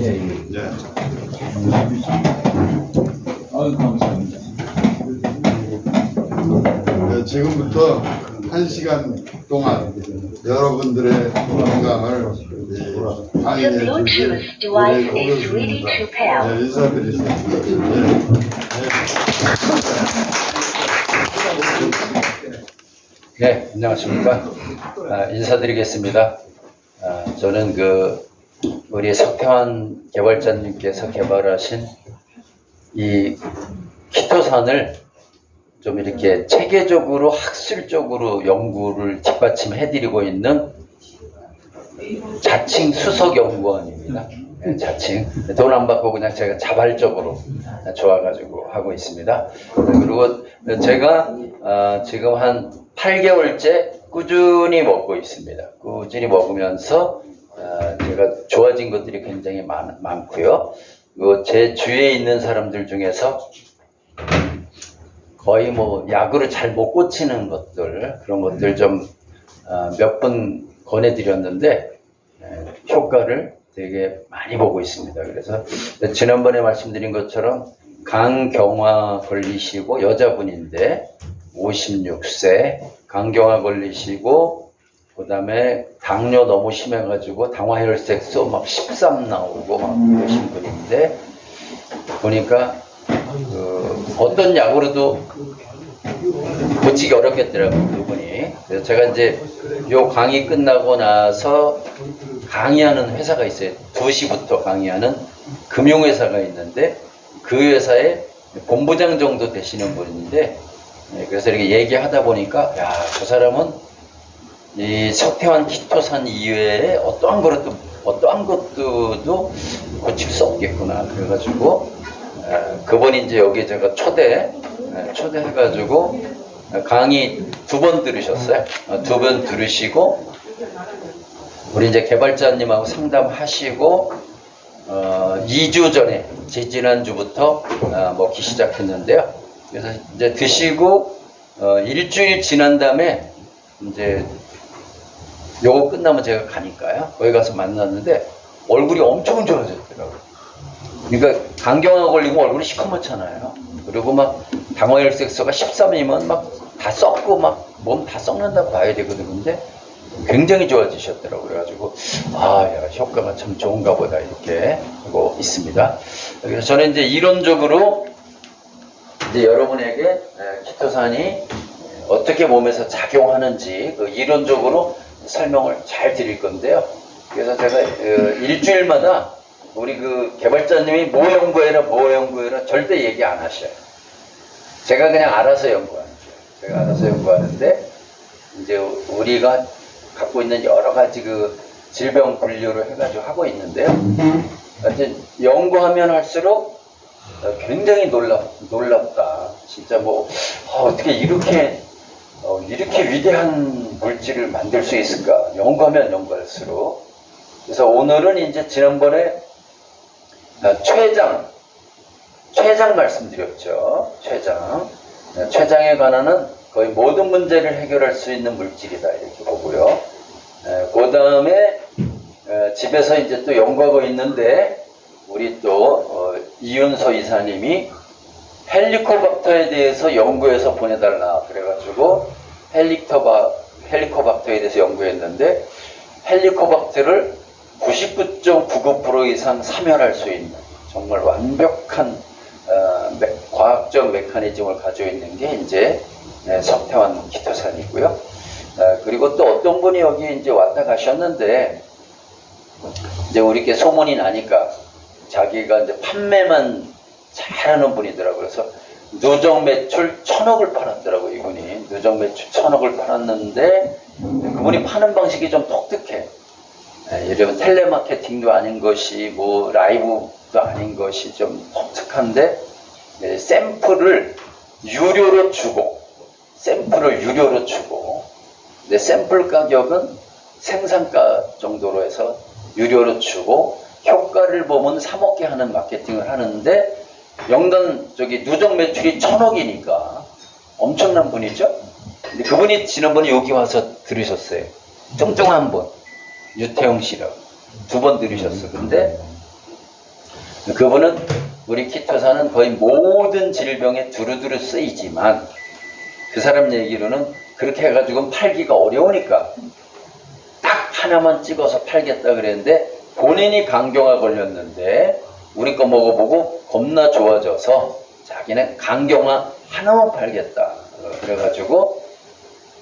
예. 아유, 감사합니다. 네, 지금부터 1시간 동안 여러분들의 건강을 강의해 주실 우리 오 교수님과 인사드리겠습니다. 네, 안녕하십니까. 인사드리겠습니다. 저는 우리 석태환 개발자님께서 개발하신 이 키토산을 좀 이렇게 체계적으로 학술적으로 연구를 뒷받침해드리고 있는 자칭 수석연구원입니다. 네, 자칭. 돈 안 받고 그냥 제가 자발적으로 좋아가지고 하고 있습니다. 그리고 제가 지금 한 8개월째 꾸준히 먹고 있습니다. 꾸준히 먹으면서 제가 좋아진 것들이 굉장히 많고요. 제 주위에 있는 사람들 중에서 거의 약으로 잘 못 고치는 것들, 그런 것들 좀 몇 번 권해드렸는데 효과를 되게 많이 보고 있습니다. 그래서 지난번에 말씀드린 것처럼 간경화 걸리시고 여자분인데 56세 간경화 걸리시고 그 다음에 당뇨 너무 심해가지고 당화혈색소 막 13 나오고 막 이러신 분인데 보니까 어떤 약으로도 고치기 어렵겠더라고요, 그분이. 그래서 제가 이제 요 강의 끝나고 나서 강의하는 회사가 있어요. 2시부터 강의하는 금융회사가 있는데 그 회사에 본부장 정도 되시는 분인데 그래서 이렇게 얘기하다 보니까 야, 저 사람은 이 석태환 키토산 이외에 어떠한 것도 고칠 수 없겠구나. 그래가지고 그분이 이제 여기 제가 초대해가지고 강의 2번 들으셨어요. 2번 들으시고 우리 이제 개발자님하고 상담하시고 2주 전에 지난주부터 먹기 시작했는데요. 그래서 이제 드시고 일주일 지난 다음에 이제 요거 끝나면 제가 가니까요. 거기 가서 만났는데 얼굴이 엄청 좋아졌더라고요. 그러니까 간경화 걸리고 얼굴이 시커멓잖아요. 그리고 막 당화혈색소가 13이면 막 다 썩고 막 몸 다 썩는다고 봐야 되거든요. 근데 굉장히 좋아지셨더라고요. 그래가지고 야, 효과가 참 좋은가 보다 이렇게 하고 있습니다. 그래서 저는 이제 이론적으로 이제 여러분에게 키토산이 어떻게 몸에서 작용하는지 이론적으로 설명을 잘 드릴 건데요. 그래서 제가 일주일마다 우리 개발자님이 뭐 연구해라 절대 얘기 안 하셔요. 제가 그냥 알아서 연구하는 거예요. 제가 알아서 연구하는데 이제 우리가 갖고 있는 여러 가지 질병 분류를 해가지고 하고 있는데요. 하여튼 연구하면 할수록 굉장히 놀랍다. 진짜 어떻게 이렇게 위대한 물질을 만들 수 있을까? 연구하면 연구할수록. 그래서 오늘은 이제 지난번에 췌장 말씀드렸죠. 췌장에 관한은 거의 모든 문제를 해결할 수 있는 물질이다 이렇게 보고요. 그 다음에 집에서 이제 또 연구하고 있는데 우리 또 이윤서 이사님이 헬리코박터에 대해서 연구해서 보내달라 그래가지고 헬리코박터에 대해서 연구했는데 헬리코박터를 99.99% 이상 사멸할 수 있는 정말 완벽한 과학적 메커니즘을 가지고 있는 게 이제 석태환 키토산이고요. 그리고 또 어떤 분이 여기 이제 왔다 가셨는데 이제 우리께 소문이 나니까 자기가 이제 판매만 잘하는 분이더라고요. 그래서 누적 매출 1000억을 팔았더라고요. 이분이 누적 매출 1000억을 팔았는데 그분이 파는 방식이 좀 독특해. 예를 들면 텔레마케팅도 아닌 것이 라이브도 아닌 것이 좀 독특한데 샘플을 유료로 주고 근데 샘플 가격은 생산가 정도로 해서 유료로 주고 효과를 보면 3억개 하는 마케팅을 하는데 누적 매출이 1000억이니까 엄청난 분이죠. 근데 그분이 지난번에 여기 와서 들으셨어요. 뚱뚱한 분 유태영 씨라고 2번 들으셨어. 근데 그분은 우리 키토산은 거의 모든 질병에 두루두루 쓰이지만 그 사람 얘기로는 그렇게 해가지고 팔기가 어려우니까 딱 하나만 찍어서 팔겠다 그랬는데 본인이 강경화 걸렸는데 우리 거 먹어보고 겁나 좋아져서 자기는 강경화 하나만 팔겠다. 그래가지고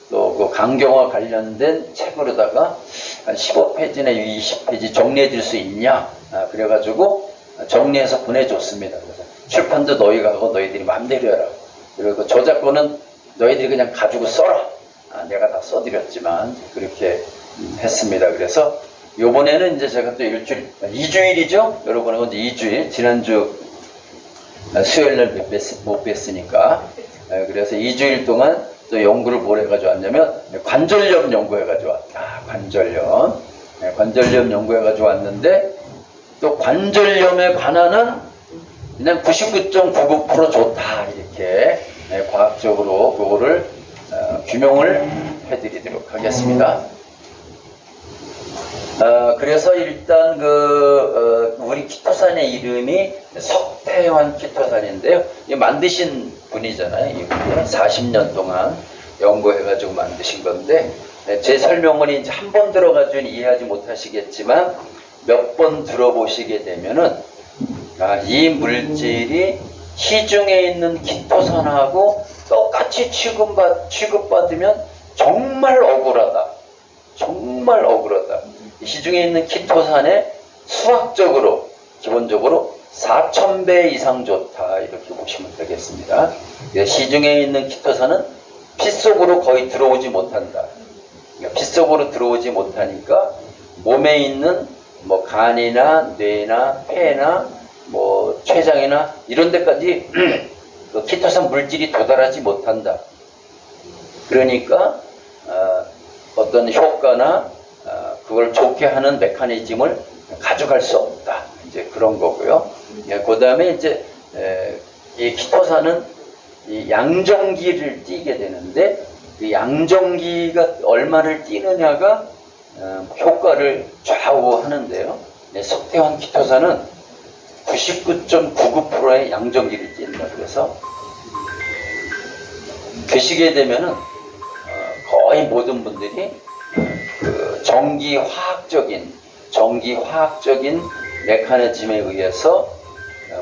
또 그 강경화 관련된 책으로다가 한 15페이지나 20페이지 정리해 줄 수 있냐? 그래가지고 정리해서 보내줬습니다. 그래서 출판도 너희가 하고 너희들이 마음대로 해라. 그리고 저작권은 너희들이 그냥 가지고 써라. 내가 다 써드렸지만 그렇게 했습니다. 그래서 요번에는 이제 제가 또 2주일이죠? 여러분하고 이제 2주일, 지난주 수요일날 못 뵀으니까. 그래서 2주일 동안 또 연구를 뭘 해가지고 왔냐면 관절염 연구해가지고 왔다. 관절염. 관절염 연구해가지고 왔는데 또 관절염에 관한은 그냥 99.99% 좋다. 이렇게 과학적으로 그거를 규명을 해드리도록 하겠습니다. 그래서 일단 우리 키토산의 이름이 석태환 키토산인데요. 이 만드신 분이잖아요. 이분이 40년 동안 연구해가지고 만드신 건데 제 설명을 이제 한 번 들어가지고 이해하지 못하시겠지만 몇 번 들어보시게 되면은 이 물질이 시중에 있는 키토산하고 똑같이 취급받으면 정말 억울하다. 정말 억울하다. 시중에 있는 키토산에 수학적으로 기본적으로 4,000배 이상 좋다 이렇게 보시면 되겠습니다. 시중에 있는 키토산은 피 속으로 거의 들어오지 못한다. 피 속으로 들어오지 못하니까 몸에 있는 뭐 간이나 뇌나 폐나 뭐 췌장이나 이런 데까지 그 키토산 물질이 도달하지 못한다. 그러니까 어떤 효과나 그걸 좋게 하는 메커니즘을 가져갈 수 없다. 이제 그런 거고요. 그 다음에 이제 이 키토산은 이 양정기를 띠게 되는데 그 양정기가 얼마를 띠느냐가 효과를 좌우하는데요. 석태환 키토산은 99.99%의 양정기를 띈다. 그래서 드시게 되면은 거의 모든 분들이 그 전기화학적인 메커니즘에 의해서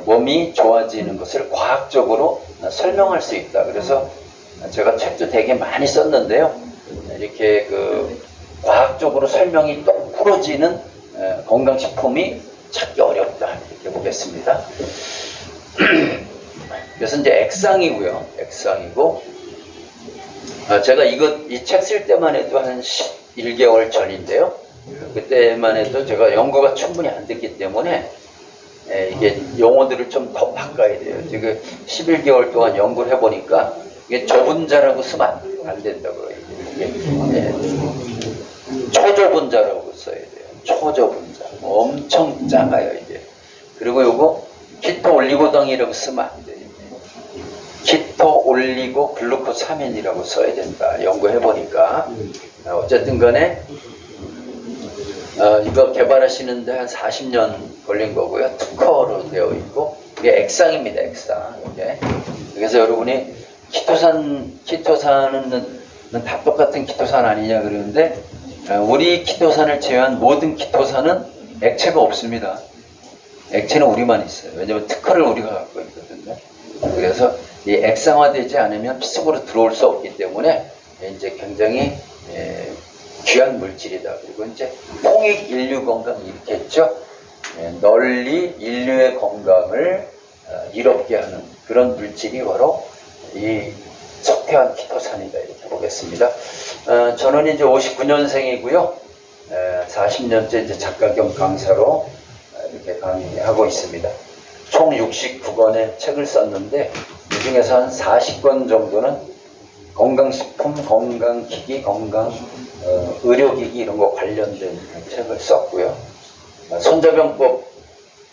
몸이 좋아지는 것을 과학적으로 설명할 수 있다. 그래서 제가 책도 되게 많이 썼는데요. 이렇게 그 과학적으로 설명이 똑 부러지는 건강식품이 찾기 어렵다. 이렇게 보겠습니다. 그래서 이제 액상이고요. 액상이고 제가 이 책 쓸 때만 해도 한 1개월 전인데요. 그때만 해도 제가 연구가 충분히 안 됐기 때문에 이게 용어들을 좀 더 바꿔야 돼요. 지금 11개월 동안 연구를 해보니까 이게 좁은자라고 쓰면 안 된다고요. 이게 초좁은자라고 써야 돼요. 초좁은자. 엄청 작아요, 이게. 그리고 요거 키토 올리고당이라고 쓰면 안 돼요. 키토 올리고 글루코사민이라고 써야 된다. 연구해보니까. 어쨌든 간에 이거 개발하시는데 한 40년 걸린 거고요. 특허로 되어 있고 이게 액상입니다. 액상. 이게. 그래서 여러분이 키토산은 다 똑같은 키토산 아니냐 그러는데 우리 키토산을 제외한 모든 키토산은 액체가 없습니다. 액체는 우리만 있어요. 왜냐하면 특허를 우리가 갖고 있거든요. 그래서 이 액상화되지 않으면 피 속으로 들어올 수 없기 때문에 이제 굉장히 귀한 물질이다. 그리고 이제 홍익 인류 건강 이렇게 했죠. 널리 인류의 건강을 이롭게 하는 그런 물질이 바로 이 석태환 키토산이다. 이렇게 보겠습니다. 저는 이제 59년생이고요. 40년째 이제 작가 겸 강사로 이렇게 강의하고 있습니다. 총 69권의 책을 썼는데 이 중에서 한 40권 정도는 건강식품, 건강기기, 의료기기 이런 거 관련된 책을 썼고요. 손자병법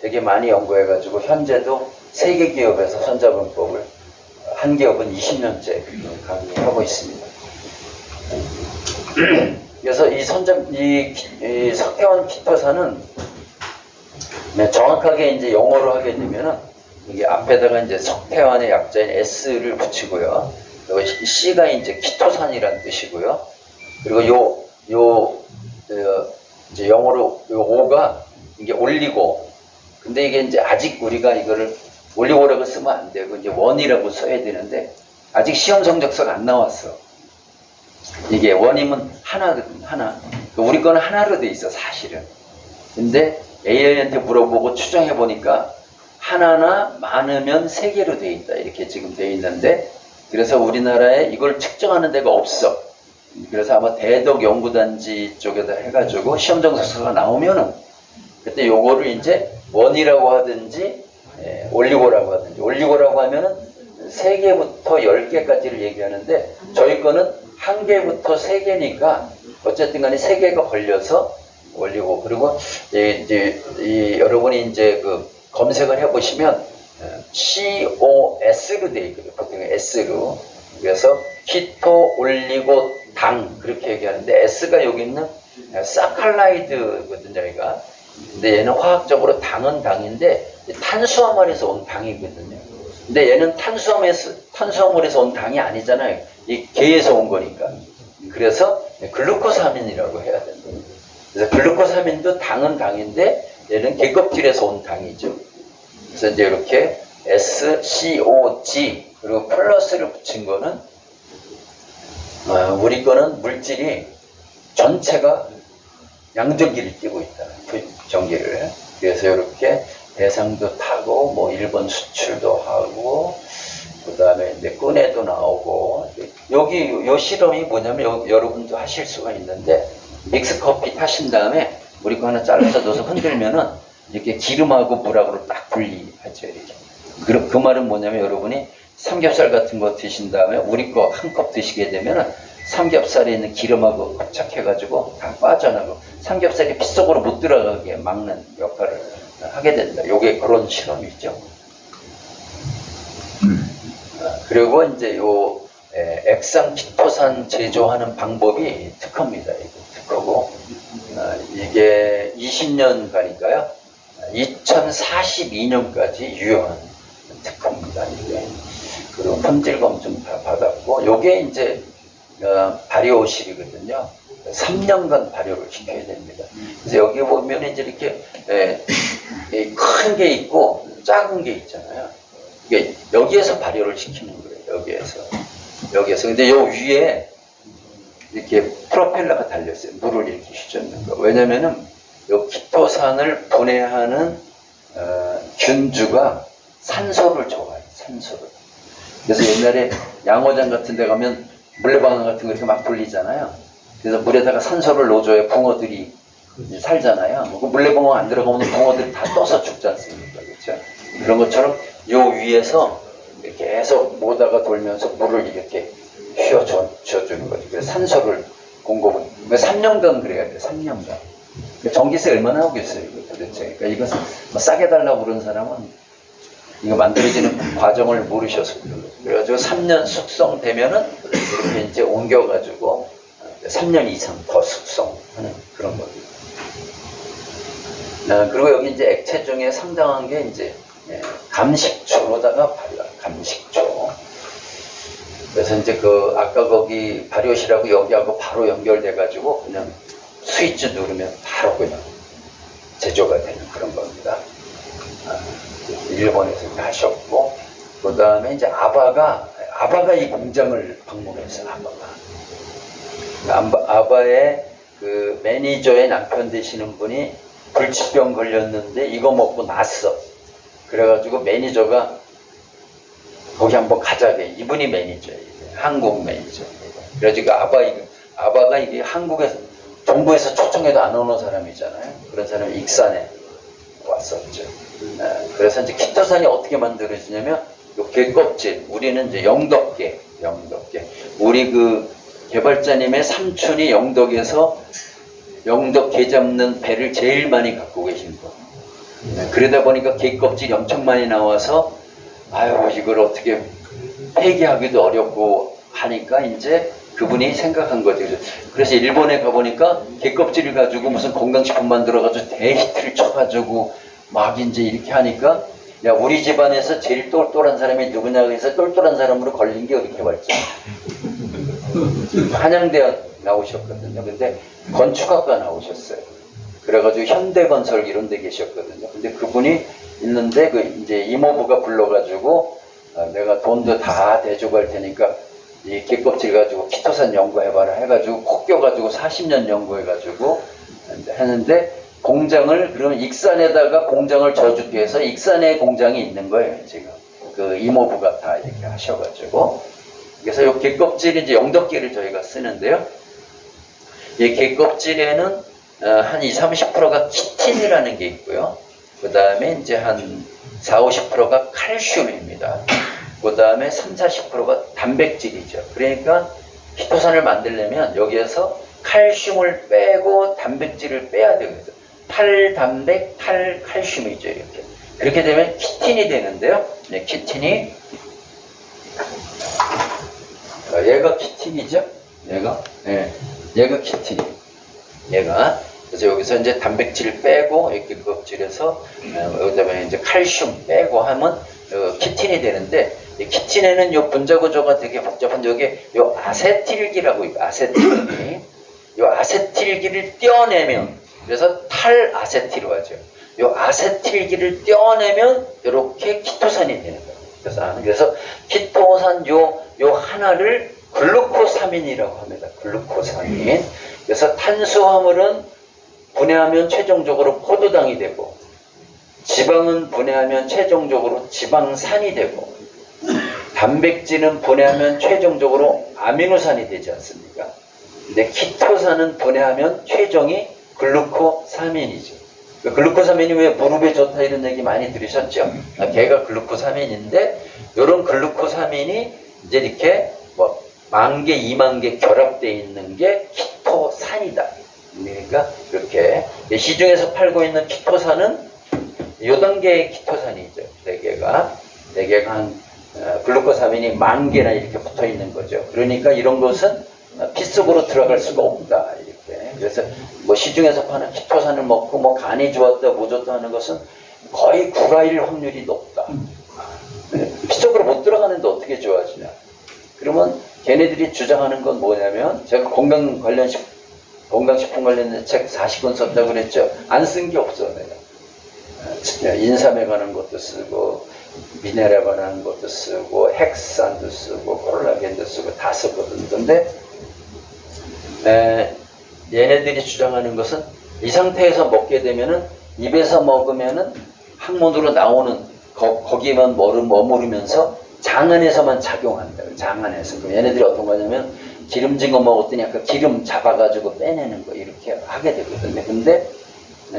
되게 많이 연구해가지고 현재도 3개 기업에서 손자병법을 한 기업은 20년째 강의하고 있습니다. 그래서 이 석태환 키토산은 정확하게 이제 영어로 하게 되면은 이게 앞에다가 이제 석태환의 약자인 S를 붙이고요. 그리고 C가 이제 키토산이라는 뜻이고요. 그리고 이제 영어로 요 O가 이게 올리고, 근데 이게 이제 아직 우리가 이거를 올리고라고 쓰면 안 되고 이제 원이라고 써야 되는데 아직 시험 성적서가 안 나왔어. 이게 원이면 하나거든, 하나. 우리 거는 하나로 돼 있어, 사실은. 근데 AI한테 물어보고 추정해 보니까 하나나 많으면 3개로 돼 있다, 이렇게 지금 돼 있는데, 그래서 우리나라에 이걸 측정하는 데가 없어. 그래서 아마 대덕연구단지 쪽에다 해가지고 시험 정석서가 나오면은 그때 요거를 이제 원이라고 하든지 올리고라고 하든지, 올리고라고 하면은 3개부터 10개까지를 얘기하는데 저희 거는 1개부터 3개니까 어쨌든 간에 3개가 걸려서 올리고, 그리고 여러분이 이제 그 검색을 해보시면 COS로 되어 있거든요. 보통 S로. 그래서 키토, 올리고, 당, 그렇게 얘기하는데 S가 여기 있는 사칼라이드거든요, 얘가. 근데 얘는 화학적으로 당은 당인데 탄수화물에서 온 당이거든요. 근데 얘는 탄수화물에서 온 당이 아니잖아요. 이 개에서 온 거니까. 그래서 글루코사민이라고 해야 된다. 그래서 글루코사민도 당은 당인데 얘는 개껍질에서 온 당이죠. 그래서 이제 이렇게 SCOG 그리고 플러스를 붙인 거는 우리 거는 물질이 전체가 양전기를 띠고 있다. 그 전기를. 그래서 이렇게 대상도 타고 뭐 일본 수출도 하고 그 다음에 이제 끈에도 나오고, 여기 요 실험이 뭐냐면 여러분도 하실 수가 있는데 믹스커피 타신 다음에 우리 거 하나 잘라서 넣어서 흔들면은 이렇게 기름하고 물하고 딱 분리하죠, 이렇게. 그 말은 뭐냐면 여러분이 삼겹살 같은 거 드신 다음에 우리 거 한 컵 드시게 되면은 삼겹살에 있는 기름하고 접착해가지고 다 빠져나가고 삼겹살이 피 속으로 못 들어가게 막는 역할을 하게 된다. 요게 그런 실험이죠. 그리고 이제 요 액상 키토산 제조하는 방법이 특허입니다. 이게 특허고 이게 20년간인가요? 2042년까지 유효한 특허입니다. 이게. 그리고 품질 검증 다 받았고, 요게 이제 발효실이거든요. 3년간 발효를 시켜야 됩니다. 그래서 여기 보면 이제 이렇게 큰 게 있고 작은 게 있잖아요. 이게 여기에서 발효를 시키는 거예요. 여기에서. 근데 요 위에 이렇게 프로펠러가 달렸어요. 물을 이렇게 휘젓는 거. 왜냐면은 요 키토산을 분해하는 균주가 산소를 좋아해요. 산소를. 그래서 옛날에 양어장 같은 데 가면 물레방아 같은 거 이렇게 막 돌리잖아요. 그래서 물에다가 산소를 넣어줘야 붕어들이 살잖아요. 그 물레방아 안 들어가면 붕어들이 다 떠서 죽지 않습니까? 그렇죠? 그런 것처럼 요 위에서 이렇게 계속 모다가 돌면서 물을 이렇게 휘어줘주는 거죠. 그래서 산소를 공급을. 3년간 그래야 돼요. 3년간. 전기세 얼마나 오겠어요, 이거 도대체. 그러니까 이것을 뭐 싸게 달라고 그런 사람은 이거 만들어지는 과정을 모르셔서 그래가지고 3년 숙성되면은 이렇게 이제 옮겨가지고 3년 이상 더 숙성하는 그런 겁니다. 그리고 여기 이제 액체 중에 상당한 게 이제 감식초로다가 감식초. 그래서 이제 그 아까 거기 발효실하고 여기하고 바로 연결돼가지고 그냥 스위치 누르면 바로 그냥 제조가 되는 그런 겁니다. 일본에서 하셨고, 그 다음에 이제 아바가 이 공장을 방문했어요. 아바의 그 매니저의 남편 되시는 분이 불치병 걸렸는데 이거 먹고 났어. 그래가지고 매니저가 거기 한번 가자게. 이분이 매니저예요. 한국 매니저입니다. 그래가지고 아바가 이게 한국에서 정부에서 초청해도 안 오는 사람이잖아요. 그런 사람이 익산에 왔었죠. 그래서 이제 키토산이 어떻게 만들어지냐면 요 개껍질, 우리는 이제 영덕게. 우리 그 개발자님의 삼촌이 영덕에서 영덕게 잡는 배를 제일 많이 갖고 계신 거. 그러다 보니까 개껍질이 엄청 많이 나와서 아유 이걸 어떻게 폐기하기도 어렵고 하니까 이제 그분이 생각한 거죠. 그래서 일본에 가보니까 개껍질을 가지고 무슨 건강식품 만들어가지고 대히트를 쳐가지고 막 이제 이렇게 하니까 야 우리 집안에서 제일 똘똘한 사람이 누구냐 해서 똘똘한 사람으로 걸린 게 우리 개발자. 한양대학 나오셨거든요. 근데 건축학과 나오셨어요. 그래가지고 현대건설 이런 데 계셨거든요. 근데 그분이 있는데 그 이제 이모부가 불러가지고 내가 돈도 다 대주고 할 테니까 이 개껍질 가지고 키토산 연구해봐라 해가지고 콕 껴가지고 40년 연구해가지고 했는데 공장을 그러면 익산에다가 공장을 져주기 위해서 익산에 공장이 있는 거예요. 지금 그 이모부가 다 이렇게 하셔가지고 그래서 이 개껍질이 이제 영덕계를 저희가 쓰는데요. 이 개껍질에는 한 20-30%가 키틴이라는 게 있고요. 그 다음에 이제 한 40-50%가 칼슘입니다. 그 다음에 30-40%가 단백질이죠. 그러니까 키토산을 만들려면 여기에서 칼슘을 빼고 단백질을 빼야 되거든요. 탈단백, 탈칼슘이죠. 이렇게. 그렇게 되면 키틴이 되는데요. 네, 키틴이 얘가 키틴이죠. 얘가 키틴이. 얘가 그래서 여기서 이제 단백질 빼고 이렇게 껍질에서 그다음에 이제 칼슘 빼고 하면 키틴이 되는데 이 키틴에는 요 분자 구조가 되게 복잡한데 여기 요 아세틸기라고 있고 아세틸기. 요 아세틸기를 떼어내면 그래서 탈아세틸로 하죠. 요 아세틸기를 떼어내면 이렇게 키토산이 되는 거예요. 그래서 키토산 요 하나를 글루코사민이라고 합니다. 글루코사민. 그래서 탄수화물은 분해하면 최종적으로 포도당이 되고 지방은 분해하면 최종적으로 지방산이 되고 단백질은 분해하면 최종적으로 아미노산이 되지 않습니까? 근데 키토산은 분해하면 최종이 글루코사민이죠. 글루코사민이 왜 무릎에 좋다 이런 얘기 많이 들으셨죠? 걔가 글루코사민인데 이런 글루코사민이 이제 이렇게 뭐 10,000개, 20,000개 결합되어 있는 게 키토산이다. 그러니까 이렇게 시중에서 팔고 있는 키토산은 요 단계의 키토산이죠. 4개가 한 글루코사민이 10,000개나 이렇게 붙어 있는 거죠. 그러니까 이런 것은 피 속으로 들어갈 수가 없다. 이렇게. 그래서 뭐 시중에서 파는 키토산을 먹고 뭐 간이 좋았다, 뭐 좋다 하는 것은 거의 구라일 확률이 높다. 피 속으로 못 들어가는데 어떻게 좋아지냐. 그러면 걔네들이 주장하는 건 뭐냐면 제가 건강식품 관련 책 40권 썼다고 그랬죠. 안 쓴 게 없어 내가. 인삼에 관한 것도 쓰고 미네랄에 관한 것도 쓰고 핵산도 쓰고 콜라겐도 쓰고 다 썼거든. 근데 얘네들이 주장하는 것은 이 상태에서 먹게 되면은 입에서 먹으면은 항문으로 나오는 거기에만 머무르면서 장 안에서만 작용한다. 장 안에서. 그럼 얘네들이 어떤 거냐면 기름진 거 먹었더니 약간 기름 잡아가지고 빼내는 거 이렇게 하게 되거든요. 근데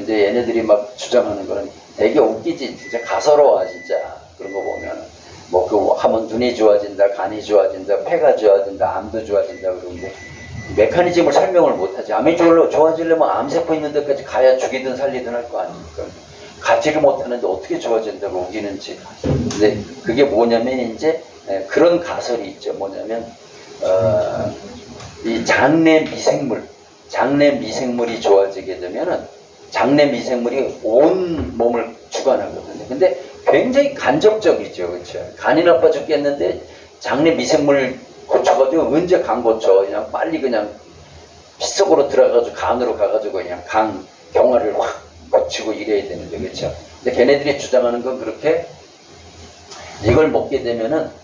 이제 얘네들이 막 주장하는 거는 되게 웃기지. 진짜 가서로워 진짜. 그런 거 보면 뭐 그 하면 눈이 좋아진다, 간이 좋아진다, 폐가 좋아진다, 암도 좋아진다 그러는데 메커니즘을 설명을 못하지. 암이 좋아지려면 암세포 있는 데까지 가야 죽이든 살리든 할 거 아닙니까? 가지를 못하는데 어떻게 좋아진다고 우기는지. 근데 그게 뭐냐면 이제 그런 가설이 있죠. 뭐냐면 이 장내 미생물이 좋아지게 되면은 장내 미생물이 온 몸을 주관하거든요. 근데 굉장히 간접적이죠. 그렇죠? 간이 나빠 죽겠는데 장내 미생물 고쳐가지고 언제 간 고쳐? 그냥 빨리 그냥 피 속으로 들어가가지고 간으로 가가지고 그냥 경화를 확 고치고 이래야 되는데 그렇죠? 근데 걔네들이 주장하는 건 그렇게 이걸 먹게 되면은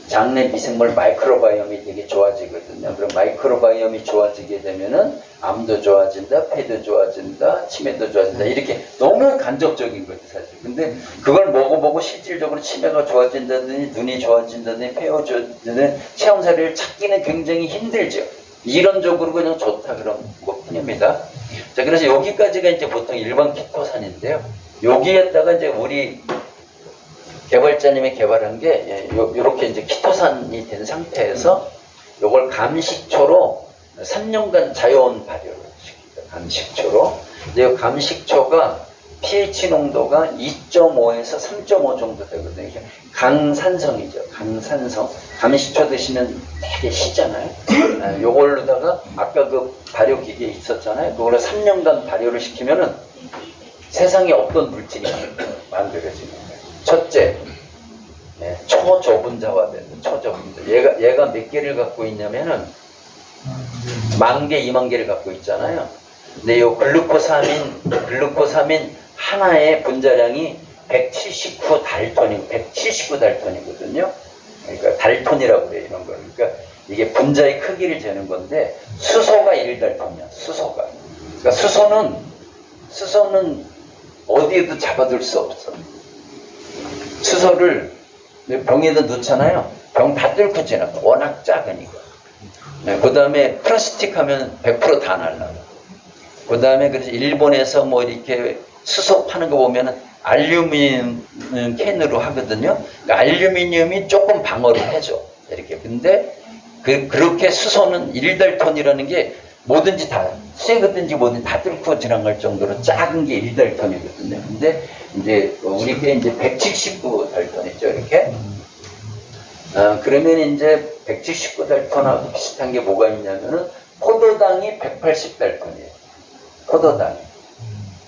장내 미생물 마이크로바이옴이 되게 좋아지거든요. 그럼 마이크로바이옴이 좋아지게 되면은 암도 좋아진다, 폐도 좋아진다, 치매도 좋아진다. 이렇게 너무 간접적인 거죠, 사실. 근데 그걸 먹어보고 실질적으로 치매가 좋아진다든지 눈이 좋아진다든지 폐가 좋아진다든지 체험 사례를 찾기는 굉장히 힘들죠. 이론적으로 그냥 좋다 그런 것뿐입니다. 자, 그래서 여기까지가 이제 보통 일반 키토산인데요. 여기에다가 이제 우리 개발자님이 개발한 게 이렇게 이제 키토산이 된 상태에서 이걸 감식초로 3년간 자연 발효를 시킵니다. 감식초로. 근데 이 감식초가 pH 농도가 2.5에서 3.5 정도 되거든요. 강산성이죠. 강산성. 감식초 드시면 되게 시잖아요. 요걸로다가 아까 그 발효 기계에 있었잖아요. 그거를 3년간 발효를 시키면은 세상에 없던 물질이 만들어지는 거예요. 첫째, 초저분자화된 초저분자. 얘가 몇 개를 갖고 있냐면은 10,000개, 20,000개를 갖고 있잖아요. 근데 이 글루코사민 하나의 분자량이 179달톤이거든요. 그러니까 달톤이라고 그래요, 이런 걸. 그러니까 이게 분자의 크기를 재는 건데, 수소가 1달톤이야, 수소가. 그러니까 수소는 어디에도 잡아둘 수 없어. 수소를 병에다 넣잖아요. 병 다 뚫고 지나가. 워낙 작으니까. 그 다음에 플라스틱 하면 100% 다 날라가. 그 다음에 그래서 일본에서 뭐 이렇게 수소 파는 거 보면은 알루미늄 캔으로 하거든요. 그러니까 알루미늄이 조금 방어를 해줘. 이렇게. 근데 그렇게 수소는 1달톤이라는 게 뭐든지 다, 쇠거든지 뭐든지 다 뚫고 지나갈 정도로 작은 게 1달톤이거든요. 근데 이제 우리게 이제 179달톤이죠. 이렇게. 그러면 이제 179달톤하고 비슷한 게 뭐가 있냐면은 포도당이 180달톤이에요.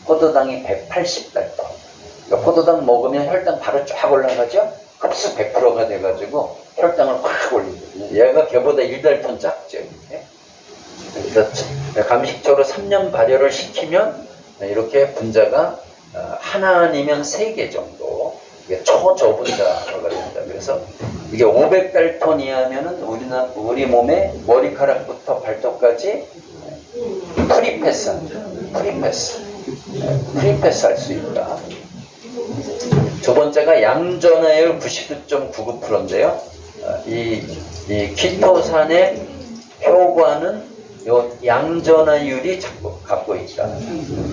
포도당이 180달톤. 그러니까 포도당 먹으면 혈당 바로 쫙 올라가죠? 흡수 100%가 돼가지고 혈당을 확 올리거든요. 얘가 걔보다 1달톤 작죠. 이렇게. 그래서 감식적으로 3년 발효를 시키면 이렇게 분자가 하나 아니면 3개 정도 초저분자가 된다. 그래서 이게 500달톤 이하면은 우리 몸의 머리카락부터 발톱까지 프리패스 할 수 있다. 두 번째가 양전하율 99.99%인데요. 이 키토산의 효과는 요 양전하율이 갖고 있다.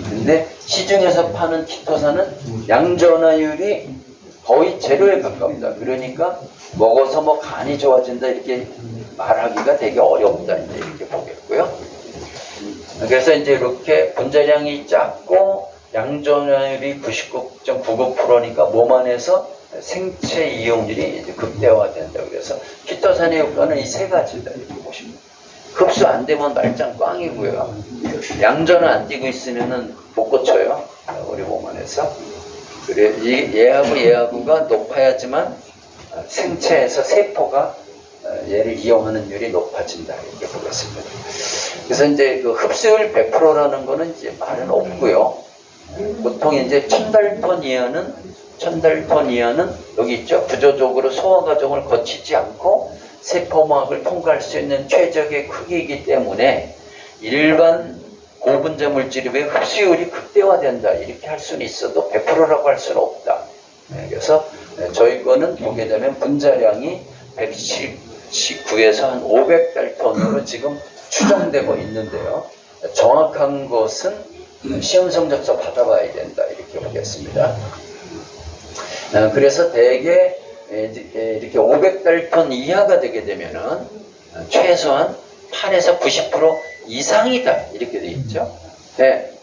근데 시중에서 파는 키토산은 양전하율이 거의 제로에 가깝다. 그러니까 먹어서 뭐 간이 좋아진다 이렇게 말하기가 되게 어렵다. 이제 이렇게 보겠고요. 그래서 이제 이렇게 분자량이 작고 양전하율이 99.99%니까 몸 안에서 생체 이용률이 이제 극대화된다. 그래서 키토산의 효과는 이 세 가지다. 이렇게 보시면 흡수 안 되면 말짱 꽝이고요. 양전은 안 뛰고 있으면은 못 고쳐요. 우리 몸 안에서. 그래 얘하고가 높아야지만 생체에서 세포가 얘를 이용하는 율이 높아진다. 이렇게 보겠습니다. 그래서 이제 그 흡수율 100%라는 거는 이제 말은 없고요. 보통 이제 1000달톤 이하는 여기 있죠. 구조적으로 소화 과정을 거치지 않고 세포막을 통과할 수 있는 최적의 크기이기 때문에 일반 고분자 물질이 왜 흡수율이 극대화된다 이렇게 할 수는 있어도 100%라고 할 수는 없다. 그래서 저희 거는 보게 되면 분자량이 119에서 한 500달톤으로 지금 추정되고 있는데요. 정확한 것은 시험 성적서 받아봐야 된다 이렇게 보겠습니다. 그래서 대개 이렇게 500달톤 이하가 되게 되면은 최소한 8에서 90% 이상이다 이렇게 돼 있죠.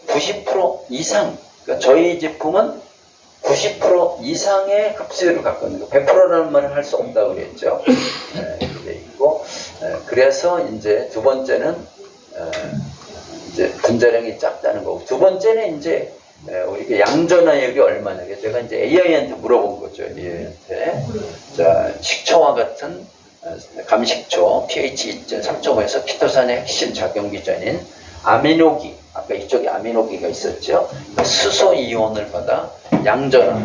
90% 이상. 그러니까 저희 제품은 90% 이상의 흡수율을 갖고 있는 거. 100%라는 말을 할 수 없다고 그랬죠. 이렇게 돼 있고, 그래서 이제 두 번째는 이제 분자량이 작다는 거고, 두 번째는 이제 우리 양전하율이 얼마냐. 제가 이제 AI한테 물어본 거죠. AI한테. 자, 식초와 같은 감식초 pH 2.3.5에서 키토산의 핵심 작용 기전인 아미노기, 아까 이쪽에 아미노기가 있었죠. 수소 이온을 받아 양전화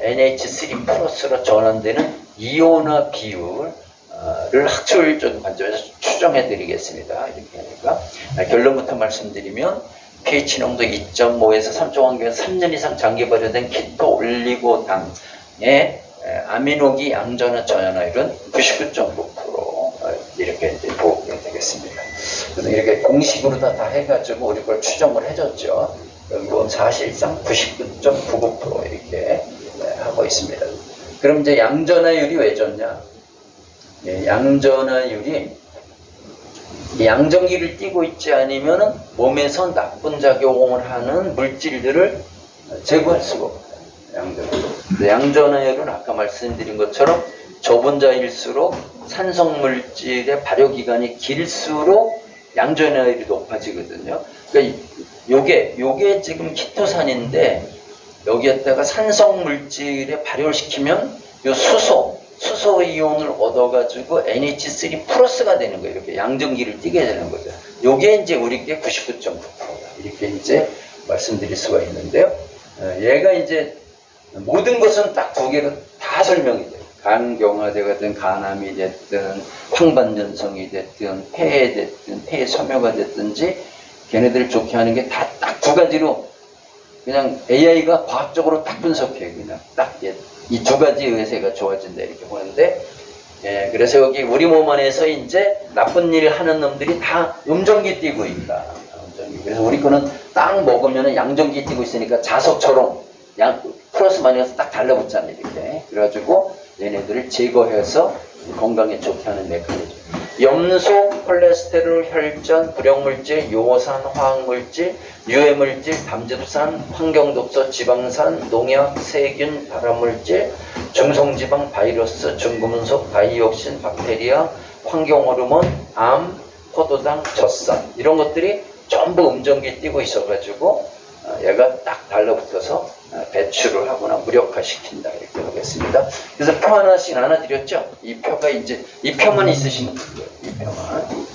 NH3 플러스로 전환되는 이온화 비율을 학술적인 관점에서 추정해 드리겠습니다. 이렇게 하니까 결론부터 말씀드리면 pH 농도 2.5에서 3.5 3년 이상 장기 발효된 키토 올리고당의 아미노기 양전화 전환율은 99.9% 이렇게 이제 보게 되겠습니다. 그래서 이렇게 공식으로 다 해가지고 우리 걸 추정을 해줬죠. 그리고 사실상 99.99% 이렇게 하고 있습니다. 그럼 이제 양전하율이 왜 좋냐? 양전하율이 양전기를 띠고 있지 않으면 몸에서 나쁜 작용을 하는 물질들을 제거할 수가 없어요. 양전하율은 아까 말씀드린 것처럼 저분자일수록 산성물질의 발효기간이 길수록 양전하율이 높아지거든요. 그러니까 요게 지금 키토산인데 여기에다가 산성 물질에 발효를 시키면 요 수소 이온을 얻어가지고 NH3 플러스가 되는 거예요. 이렇게 양전기를 띠게 되는 거죠. 요게 이제 우리께 99.9%다. 이렇게 이제 말씀드릴 수가 있는데요. 얘가 이제 모든 것은 딱 두 개로 다 설명이 돼요. 간경화제가 됐든 간암이 됐든 황반전성이 됐든 폐에 됐든 폐 섬유가 됐든지 걔네들을 좋게 하는 게 다 딱 두 가지로 그냥 AI가 과학적으로 딱 분석해요. 그냥 딱 이 두 가지에 의해서 얘가 좋아진다 이렇게 보는데, 예, 그래서 여기 우리 몸 안에서 이제 나쁜 일을 하는 놈들이 다 음전기 띄고 있다. 음전기. 그래서 우리 거는 딱 먹으면 양전기 띄고 있으니까 자석처럼 플러스 마이너스 딱 달라붙잖아요. 이렇게. 그래가지고 얘네들을 제거해서 건강에 좋게 하는 메커니즘. 염소, 콜레스테롤, 혈전, 불용물질, 요오산, 화학물질, 유해물질, 담즙산, 환경독소, 지방산, 농약, 세균, 발암물질, 중성지방, 바이러스, 중금속, 바이옥신, 박테리아, 환경호르몬, 암, 포도당, 젖산 이런 것들이 전부 음전기에 띄고 있어가지고 얘가 딱 달라붙어서 배출을 하거나 무력화시킨다 이렇게 하겠습니다. 그래서 표 하나씩 나눠드렸죠. 이 표가 이제 이 표만 있으시면 돼요. 이 표만.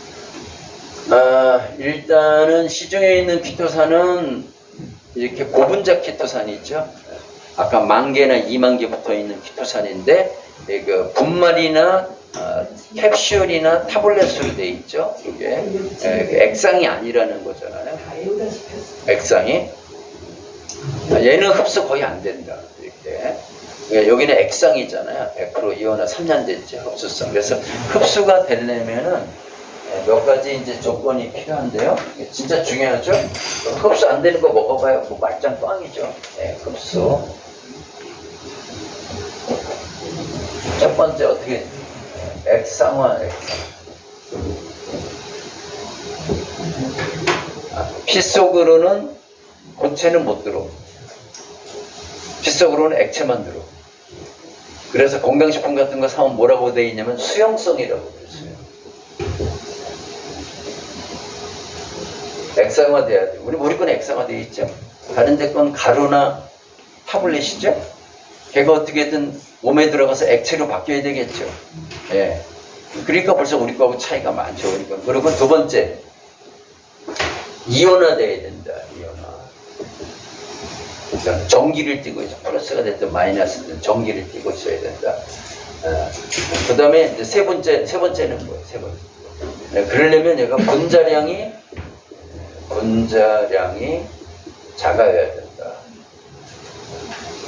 일단은 시중에 있는 키토산은 이렇게 고분자 키토산이 있죠. 아까 10,000개나 20,000개 붙어 있는 키토산인데 그 분말이나 캡슐이나 타블렛으로 돼 있죠. 이게 액상이 아니라는 거잖아요. 액상이. 얘는 흡수 거의 안 된다. 이렇게. 여기는 액상이잖아요. 100% 이온화 3년 됐죠. 흡수성. 그래서 흡수가 되려면은 몇 가지 이제 조건이 필요한데요. 진짜 중요하죠. 흡수 안 되는 거 먹어봐야 뭐 말짱 꽝이죠. 네, 흡수. 첫 번째 어떻게 액상화, 액상. 피 속으로는 고체는 못 들어. 피 속으로는 액체만 들어. 그래서 건강식품 같은 거 사면 뭐라고 되어 있냐면 수용성이라고 되어 있어요. 액상화 돼야 돼. 우리 건 액상화 되어 있죠. 다른 데 건 가루나 타블렛이죠. 걔가 어떻게든 몸에 들어가서 액체로 바뀌어야 되겠죠. 예. 그러니까 벌써 우리 거하고 차이가 많죠. 그러니까. 그리고 두 번째, 이온화 돼야 된다. 이온화. 전기를 띠고 있어. 플러스가 됐든 마이너스든 전기를 띠고 있어야 된다. 그 다음에 세 번째는 뭐예요? 세 번째. 네, 그러려면 얘가 분자량이 작아야 된다.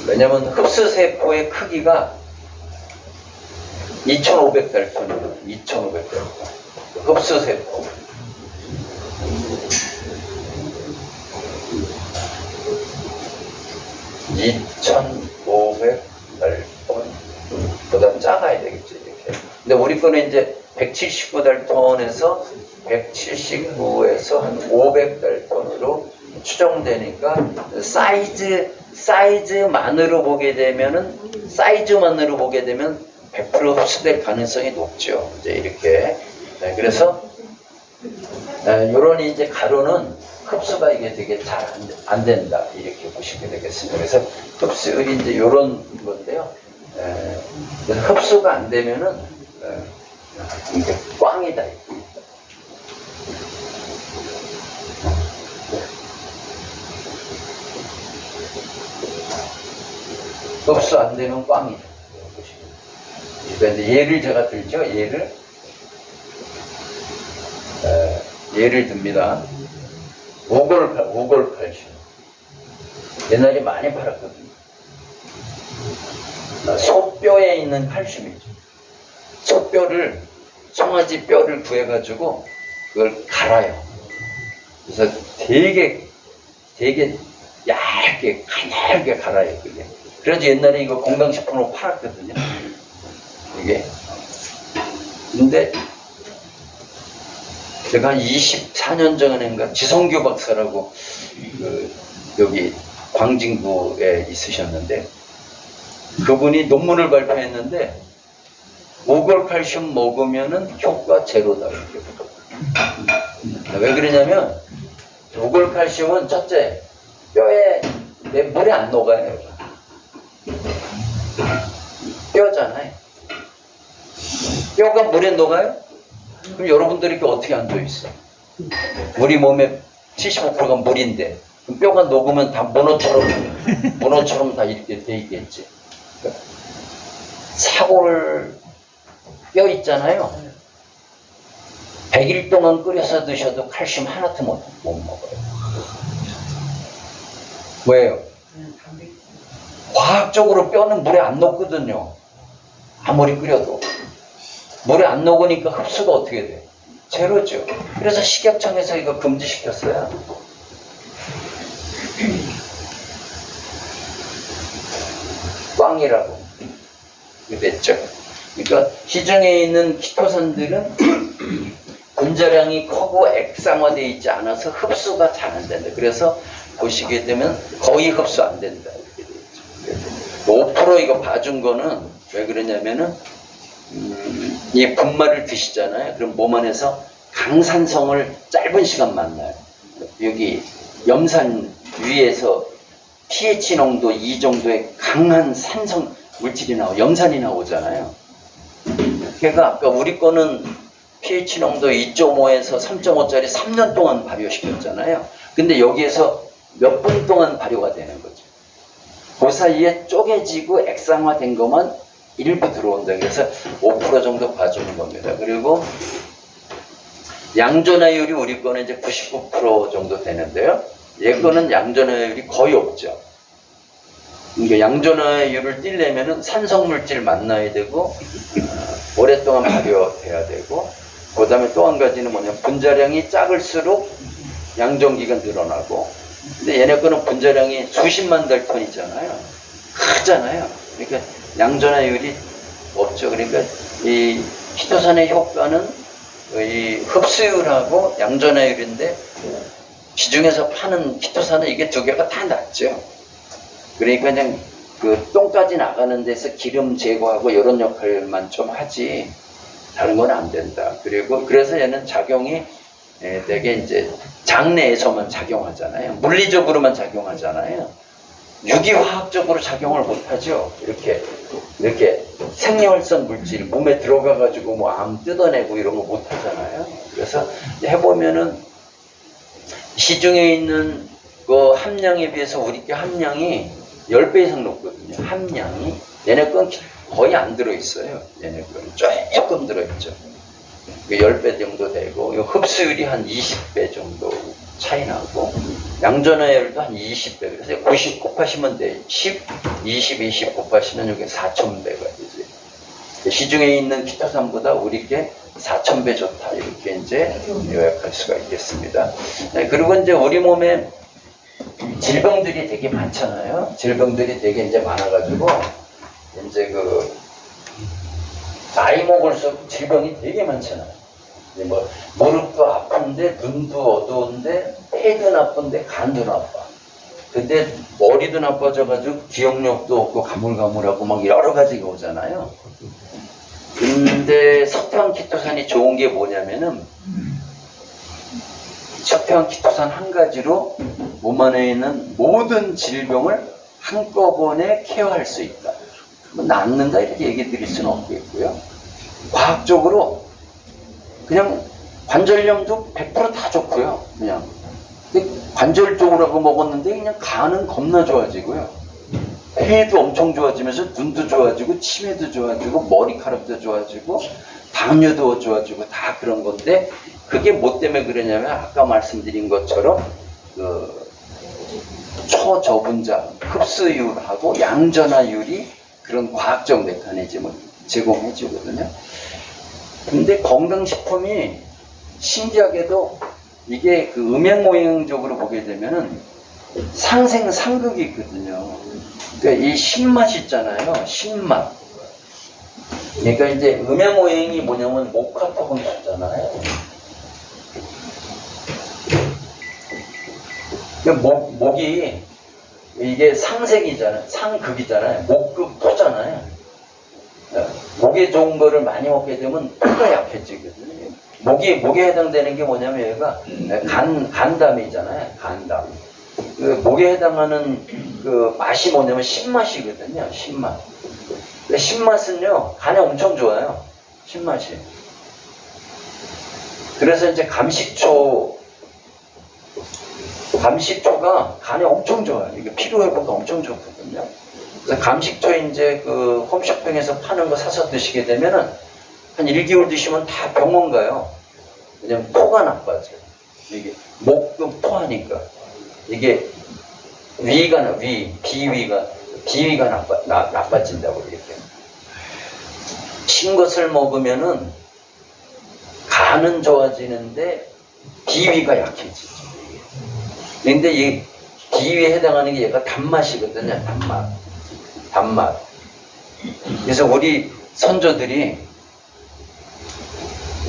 왜냐면 흡수세포의 크기가 2,500달톤이에요. 2,500달톤. 흡수세포. 보다 작아야 되겠죠, 이렇게. 근데 우리 거는 이제 179달톤에서 179에서 한 500달톤으로 추정되니까 사이즈만으로 보게 되면 100% 흡수될 가능성이 높죠. 이제 이렇게. 네, 그래서 요런 이제 가루는 흡수가 이게 되게 잘 안 된다. 이렇게 보시게 되겠습니다. 그래서 흡수 이제 요런 건데요. 흡수가 안 되면은 이게 꽝이다. 흡수 안 되면 꽝이다. 그런데 예를 제가 들죠. 예를 듭니다. 오골칼슘. 옛날에 많이 팔았거든요. 소뼈에 있는 칼슘이죠. 소뼈를, 송아지 뼈를 구해가지고 그걸 갈아요. 그래서 되게 얇게, 가늘게 갈아요, 그게. 그래서 옛날에 이거 건강식품으로 팔았거든요. 이게. 근데 제가 한 24년 전인가 지성규 박사라고 여기 광진구에 있으셨는데 그분이 논문을 발표했는데 오골칼슘 먹으면은 효과 제로다. 왜 그러냐면 오골칼슘은 첫째 뼈에 내 물에 안 녹아요. 뼈잖아요. 뼈가 물에 녹아요? 그럼 여러분들이 이렇게 어떻게 앉아있어? 우리 몸에 75%가 물인데 그럼 뼈가 녹으면 다 문어처럼 다 이렇게 돼 있겠지. 사골 뼈 있잖아요. 100일 동안 끓여서 드셔도 칼슘 하나도 못 먹어요. 왜요? 과학적으로 뼈는 물에 안 녹거든요. 아무리 끓여도. 물에 안 녹으니까 흡수가 어떻게 돼? 제로죠. 그래서 식약청에서 이거 금지시켰어요. 꽝이라고 됐죠. 그러니까 시중에 있는 키토산들은 분자량이 크고 액상화되어 있지 않아서 흡수가 잘 안 된다. 그래서 보시게 되면 거의 흡수 안 된다. 이렇게 되어 있죠. 5% 이거 봐준 거는 왜 그러냐면은 이 분말을 드시잖아요. 그럼 몸 안에서 강산성을 짧은 시간 만나요. 여기 염산 위에서 pH 농도 2 정도의 강한 산성 물질이 염산이 나오잖아요. 그러니까 아까 우리 거는 pH 농도 2.5에서 3.5짜리 3년 동안 발효시켰잖아요. 근데 여기에서 몇 분 동안 발효가 되는 거죠. 그 사이에 쪼개지고 액상화된 것만 일부 들어온다. 그래서 5% 정도 봐주는 겁니다. 그리고 양전화율이 우리 거는 이제 99% 정도 되는데요. 얘 거는 양전화율이 거의 없죠. 그러니까 양전화율을 띄려면은 산성물질 만나야 되고 오랫동안 발효돼야 되고, 그 다음에 또 한 가지는 뭐냐면 분자량이 작을수록 양전기가 늘어나고, 근데 얘네 거는 분자량이 수십만 달톤이잖아요. 크잖아요. 그러니까 양전화율이 없죠. 그러니까 이 키토산의 효과는 이 흡수율하고 양전화율인데, 시중에서 파는 키토산은 이게 두 개가 다 낫죠. 그러니까 그냥 그 똥까지 나가는 데서 기름 제거하고 이런 역할만 좀 하지 다른 건 안 된다. 그리고 그래서 얘는 작용이 되게 이제 장내에서만 작용하잖아요. 물리적으로만 작용하잖아요. 유기화학적으로 작용을 못하죠. 이렇게 생리활성 물질 몸에 들어가가지고 뭐 암 뜯어내고 이런 거 못하잖아요. 그래서 해보면은 시중에 있는 그 함량에 비해서 우리 게 함량이 10배 이상 높거든요. 함량이. 얘네 건 거의 안 들어있어요. 얘네 거는 조금 들어있죠. 10배 정도 되고, 흡수율이 한 20배 정도 차이 나고, 양전화율도 한 20배. 그래서 90 곱하시면 돼. 10, 20 곱하시면 이게 4,000배가 되지. 시중에 있는 키토산보다 우리 게 4,000배 좋다. 이렇게 이제 요약할 수가 있겠습니다. 그리고 이제 우리 몸에 질병들이 되게 많잖아요. 질병들이 되게 이제 많아가지고, 이제 나이 먹을수록 질병이 되게 많잖아요. 뭐, 무릎도 아픈데, 눈도 어두운데, 폐도 나쁜데, 간도 나빠. 근데 머리도 나빠져가지고 기억력도 없고 가물가물하고 막 여러 가지가 오잖아요. 근데 석탄 키토산이 좋은 게 뭐냐면은, 석탄 키토산 한 가지로 몸 안에 있는 모든 질병을 한꺼번에 케어할 수 있다. 뭐 낫는다 이렇게 얘기 드릴 수는 없겠고요. 과학적으로 그냥 관절염도 100% 다 좋고요. 그냥 관절 쪽으로 먹었는데 그냥 간은 겁나 좋아지고요. 폐도 엄청 좋아지면서 눈도 좋아지고 치매도 좋아지고 머리카락도 좋아지고 당뇨도 좋아지고 다 그런 건데, 그게 뭐 때문에 그러냐면 아까 말씀드린 것처럼 초저분자 흡수율하고 양전화율이 그런 과학적 메커니즘을 제공해 주거든요. 근데 건강식품이 신기하게도 이게 음양모형적으로 보게 되면은 상생상극이 있거든요. 그러니까 이 신맛 있잖아요. 신맛. 그러니까 이제 음양모형이 뭐냐면 모카토금수잖아요. 목이 이게 상생이잖아요. 상극이잖아요. 목극 토잖아요. 목에 좋은 거를 많이 먹게 되면 폐가 목에 해당되는 게 뭐냐면 얘가 간담이잖아요. 간담. 그 목에 해당하는 그 맛이 뭐냐면 신맛이거든요. 신맛. 근데 신맛은요 간에 엄청 좋아요. 신맛이. 그래서 이제 감식초가 간에 엄청 좋아요. 이게 피로 회복도 엄청 좋거든요. 그래서 감식초 이제 그 홈쇼핑에서 파는 거 사서 드시게 되면은 한 1개월 드시면 다 병원 가요. 왜냐면 토가 나빠져요. 이게 목도 토하니까 이게 비위가 나빠진다고 이렇게. 신 것을 먹으면은 간은 좋아지는데 비위가 약해지죠. 근데 이 비위에 해당하는 게 얘가 단맛이거든요. 단맛. 그래서 우리 선조들이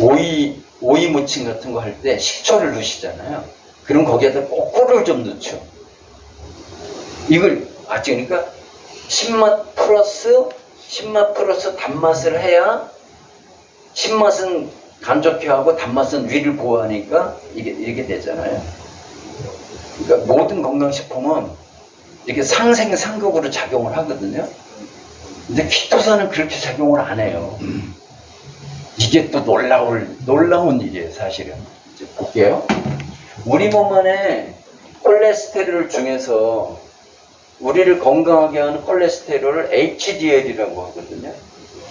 오이 무침 같은 거 할 때 식초를 넣으시잖아요. 그럼 거기에다 꼭 꿀을 좀 넣죠. 이걸 그러니까 신맛 플러스 단맛을 해야 신맛은 간좋게 하고 단맛은 위를 보호하니까 이렇게 되잖아요. 그러니까 모든 건강식품은 이렇게 상생상극으로 작용을 하거든요. 근데 키토산은 그렇게 작용을 안 해요. 이게 또 놀라운 일이에요, 사실은. 이제 볼게요. 우리 몸 안에 콜레스테롤 중에서 우리를 건강하게 하는 콜레스테롤을 HDL이라고 하거든요.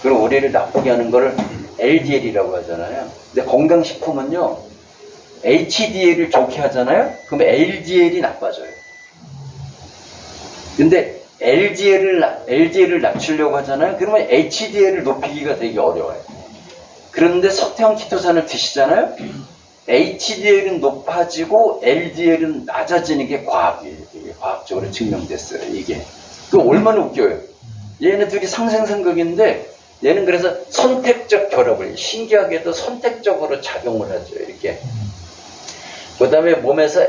그리고 우리를 나쁘게 하는 거를 LDL이라고 하잖아요. 근데 건강식품은요, HDL을 좋게 하잖아요? 그럼 LDL이 나빠져요. 근데 LDL을 낮추려고 하잖아요? 그러면 HDL을 높이기가 되게 어려워요. 그런데 서태형 키토산을 드시잖아요? HDL은 높아지고 LDL은 낮아지는 게 과학이에요. 이게 과학적으로 증명됐어요, 이게. 그럼 얼마나 웃겨요. 얘네 둘이 상생상극인데 얘는 그래서 선택적 결합을 신기하게도 선택적으로 작용을 하죠. 이렇게. 그 다음에 몸에서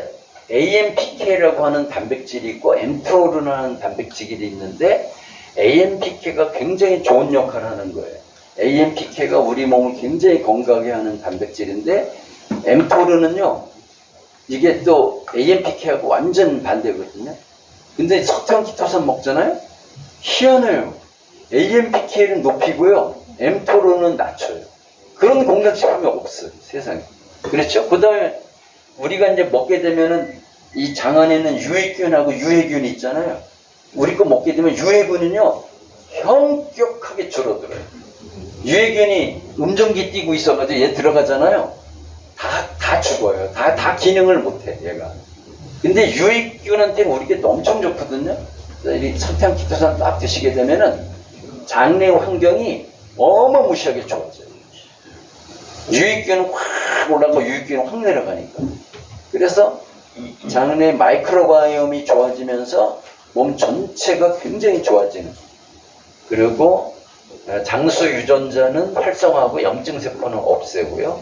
AMPK라고 하는 단백질이 있고 mTOR라는 단백질이 있는데 AMPK가 굉장히 좋은 역할을 하는 거예요. AMPK가 우리 몸을 굉장히 건강하게 하는 단백질인데 mTOR는요 이게 또 AMPK하고 완전 반대거든요. 근데 서태형 키토산 먹잖아요. 희한해요. AMPK는 높이고요 mTOR는 낮춰요. 그런 건강식품이 없어요, 세상에. 그렇죠? 그 다음에 우리가 이제 먹게 되면은 이 장 안에는 유익균하고 유해균이 있잖아요. 우리 거 먹게 되면 유해균은요 현격하게 줄어들어요. 유해균이 음정기 띄고 있어가지고 얘 들어가잖아요. 다 죽어요. 다 기능을 못해 얘가. 근데 유익균한테는 우리게 또 엄청 좋거든요. 이 서태형 키토산 딱 드시게 되면은 장내 환경이 어마무시하게 좋아져요. 유익균은 확 올라가고 유익균은 확 내려가니까. 그래서 장내 마이크로바이옴이 좋아지면서 몸 전체가 굉장히 좋아지는. 그리고 장수 유전자는 활성화하고 염증세포는 없애고요.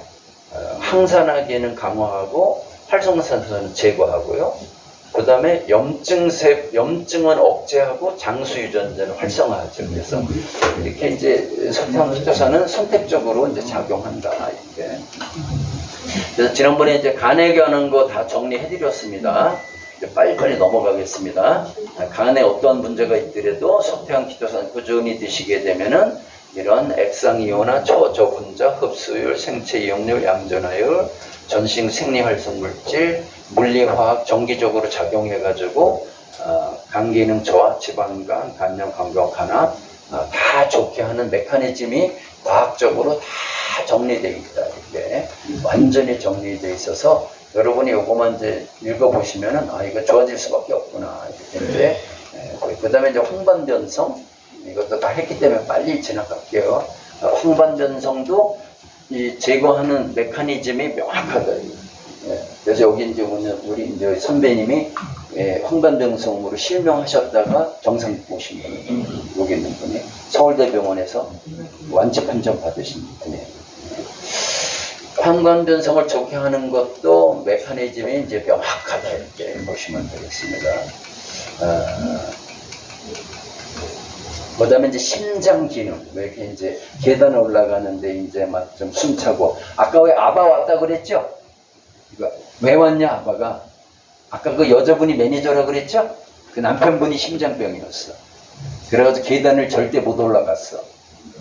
항산화기는 강화하고 활성산소는 제거하고요. 그 다음에 염증은 억제하고 장수 유전자는 활성화하죠. 그래서 이렇게 이제 서태형 키토산은 선택적으로 이제 작용한다. 이렇게. 그래서 지난번에 이제 간에 관한 거 다 정리해드렸습니다. 이제 빨리빨리 넘어가겠습니다. 간에 어떤 문제가 있더라도 서태형 키토산 꾸준히 드시게 되면은 이런 액상이온화, 초저분자, 흡수율, 생체 이용률, 양전화율, 전신 생리활성물질, 물리화학 정기적으로 작용해가지고 간 기능 저하, 지방간, 간염, 간경, 간암 다 좋게 하는 메커니즘이 과학적으로 다 정리되어 있다. 이렇게 완전히 정리되어 있어서 여러분이 요거만 이제 읽어보시면은 이거 좋아질 수밖에 없구나. 이렇게 그 다음에 이제 황반변성 이것도 다 했기 때문에 빨리 지나갈게요. 황반변성도 이 제거하는 메커니즘이 명확하다. 그래서 여기 이제 우리 이제 선배님이 황반변성으로 실명하셨다가 정상 보신 분이 여기 있는 분이 서울대병원에서 완치 판정 받으신 분이에요. 황반변성을 좋게 하는 것도 메커니즘이 이제 명확하다 이렇게 보시면 되겠습니다. 그 다음에 이제 심장 기능, 왜 이렇게 이제 계단 올라가는데 이제 막 좀 숨차고, 아까 왜 아바 왔다 그랬죠? 그러니까 왜 왔냐, 아바가? 아까 그 여자분이 매니저라고 그랬죠? 그 남편분이 심장병이었어. 그래가지고 계단을 절대 못 올라갔어.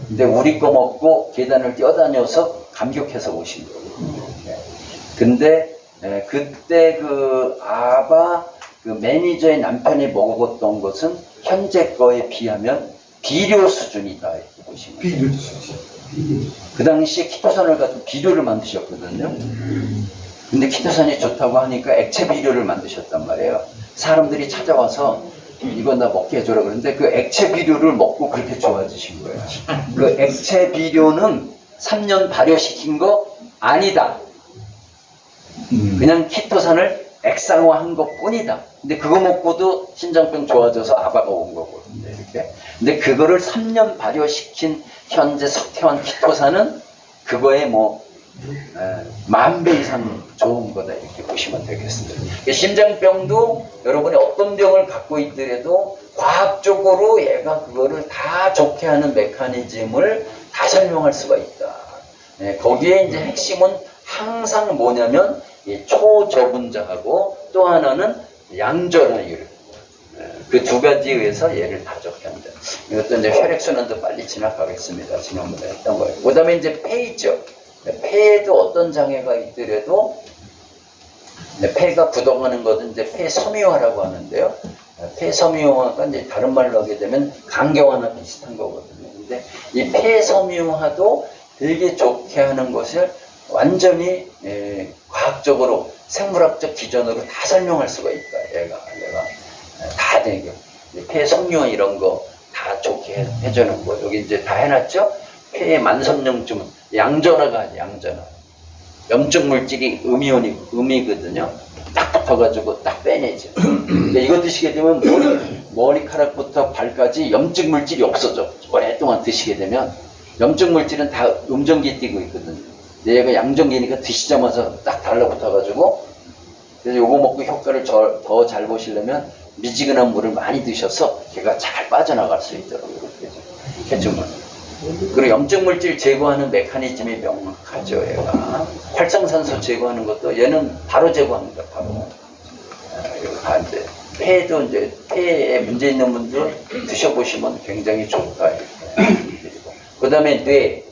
근데 우리 거 먹고 계단을 뛰어다녀서 감격해서 오신 거예요. 근데 그때 그 아바 그 매니저의 남편이 먹었던 것은 현재 거에 비하면 비료 수준이다 이렇게 보시면 돼요. 그 당시에 키토산을 가지고 비료를 만드셨거든요. 근데 키토산이 좋다고 하니까 액체 비료를 만드셨단 말이에요. 사람들이 찾아와서 이건 나 먹게 해줘라 그러는데 그 액체 비료를 먹고 그렇게 좋아지신 거예요. 그 액체 비료는 3년 발효시킨 거 아니다. 그냥 키토산을 액상화한 것 뿐이다. 근데 그거 먹고도 신장병 좋아져서 아바가 온 거거든요. 이렇게. 근데 그거를 3년 발효시킨 현재 석태환 키토산은 그거에 뭐 10,000배 이상 좋은 거다 이렇게 보시면 되겠습니다. 심장병도 여러분이 어떤 병을 갖고 있더라도 과학적으로 얘가 그거를 다 좋게 하는 메커니즘을 다 설명할 수가 있다. 거기에 이제 핵심은 항상 뭐냐면 이 초저분자하고 또 하나는 양전화율. 그 두 가지에 의해서 얘를 다 좋게 합니다. 이것도 이제 혈액순환도 빨리 지나가겠습니다. 지난번에 했던 거예요. 그 다음에 이제 폐이죠. 폐에도 어떤 장애가 있더라도 폐가 굳어가는 것은 이제 폐섬유화라고 하는데요. 폐섬유화가 이제 다른 말로 하게 되면 간경화나 비슷한 거거든요. 근데 이 폐섬유화도 되게 좋게 하는 것을 완전히 과학적으로 생물학적 기전으로 다 설명할 수가 있다. 얘가 다 되게 폐섬유화 이런 거 다 좋게 해주는 거. 여기 이제 다 해놨죠. 폐의 만성염증은 양전화가 아니야. 양전화. 염증 물질이 음이거든요. 딱 붙어가지고 딱 빼내죠. 그러니까 이거 드시게 되면 머리카락부터 발까지 염증 물질이 없어져. 오랫동안 드시게 되면 염증 물질은 다 음전기에 띄고 있거든요. 근데 얘가 양전기니까 드시자마자 딱 달라붙어가지고 그래서 요거 먹고 효과를 더 잘 보시려면 미지근한 물을 많이 드셔서 걔가 잘 빠져나갈 수 있도록 이렇게 해주면. 그리고 염증 물질 제거하는 메커니즘이 명확하죠. 얘가 활성산소 제거하는 것도 얘는 바로 제거합니다. 바로. 이거 다 이제 폐도 이제 폐에 문제 있는 분들 드셔보시면 굉장히 좋다. 그 다음에 뇌.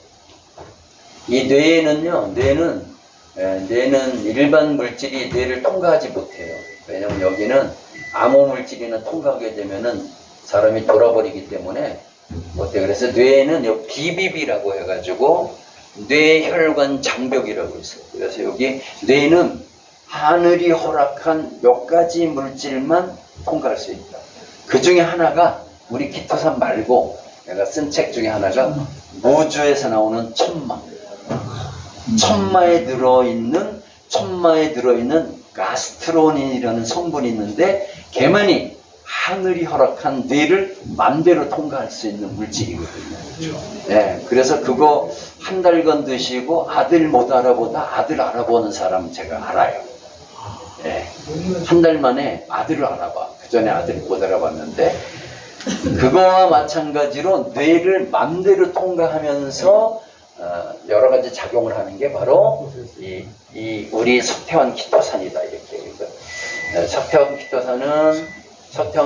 이 뇌는요. 뇌는 일반 물질이 뇌를 통과하지 못해요. 왜냐면 여기는 암호 물질이나 통과하게 되면은 사람이 돌아버리기 때문에 어때? 그래서 뇌에는 요 BBB라고 해가지고 뇌혈관 장벽이라고 있어요. 그래서 여기 뇌는 하늘이 허락한 몇 가지 물질만 통과할 수 있다. 그 중에 하나가 우리 키토산 말고 내가 쓴 책 중에 하나가 우주에서 나오는 천마. 천마에 들어있는 가스트로닌이라는 성분이 있는데 걔만이 하늘이 허락한 뇌를 맘대로 통과할 수 있는 물질이거든요. 네, 그래서 그거 한 달간 드시고 아들 못 알아보다 아들 알아보는 사람 제가 알아요. 네, 한 달 만에 아들을 알아봐. 그 전에 아들 못 알아봤는데 그거와 마찬가지로 뇌를 맘대로 통과하면서 여러 가지 작용을 하는 게 바로 이 우리 석태환 키토산이다 이렇게. 석태환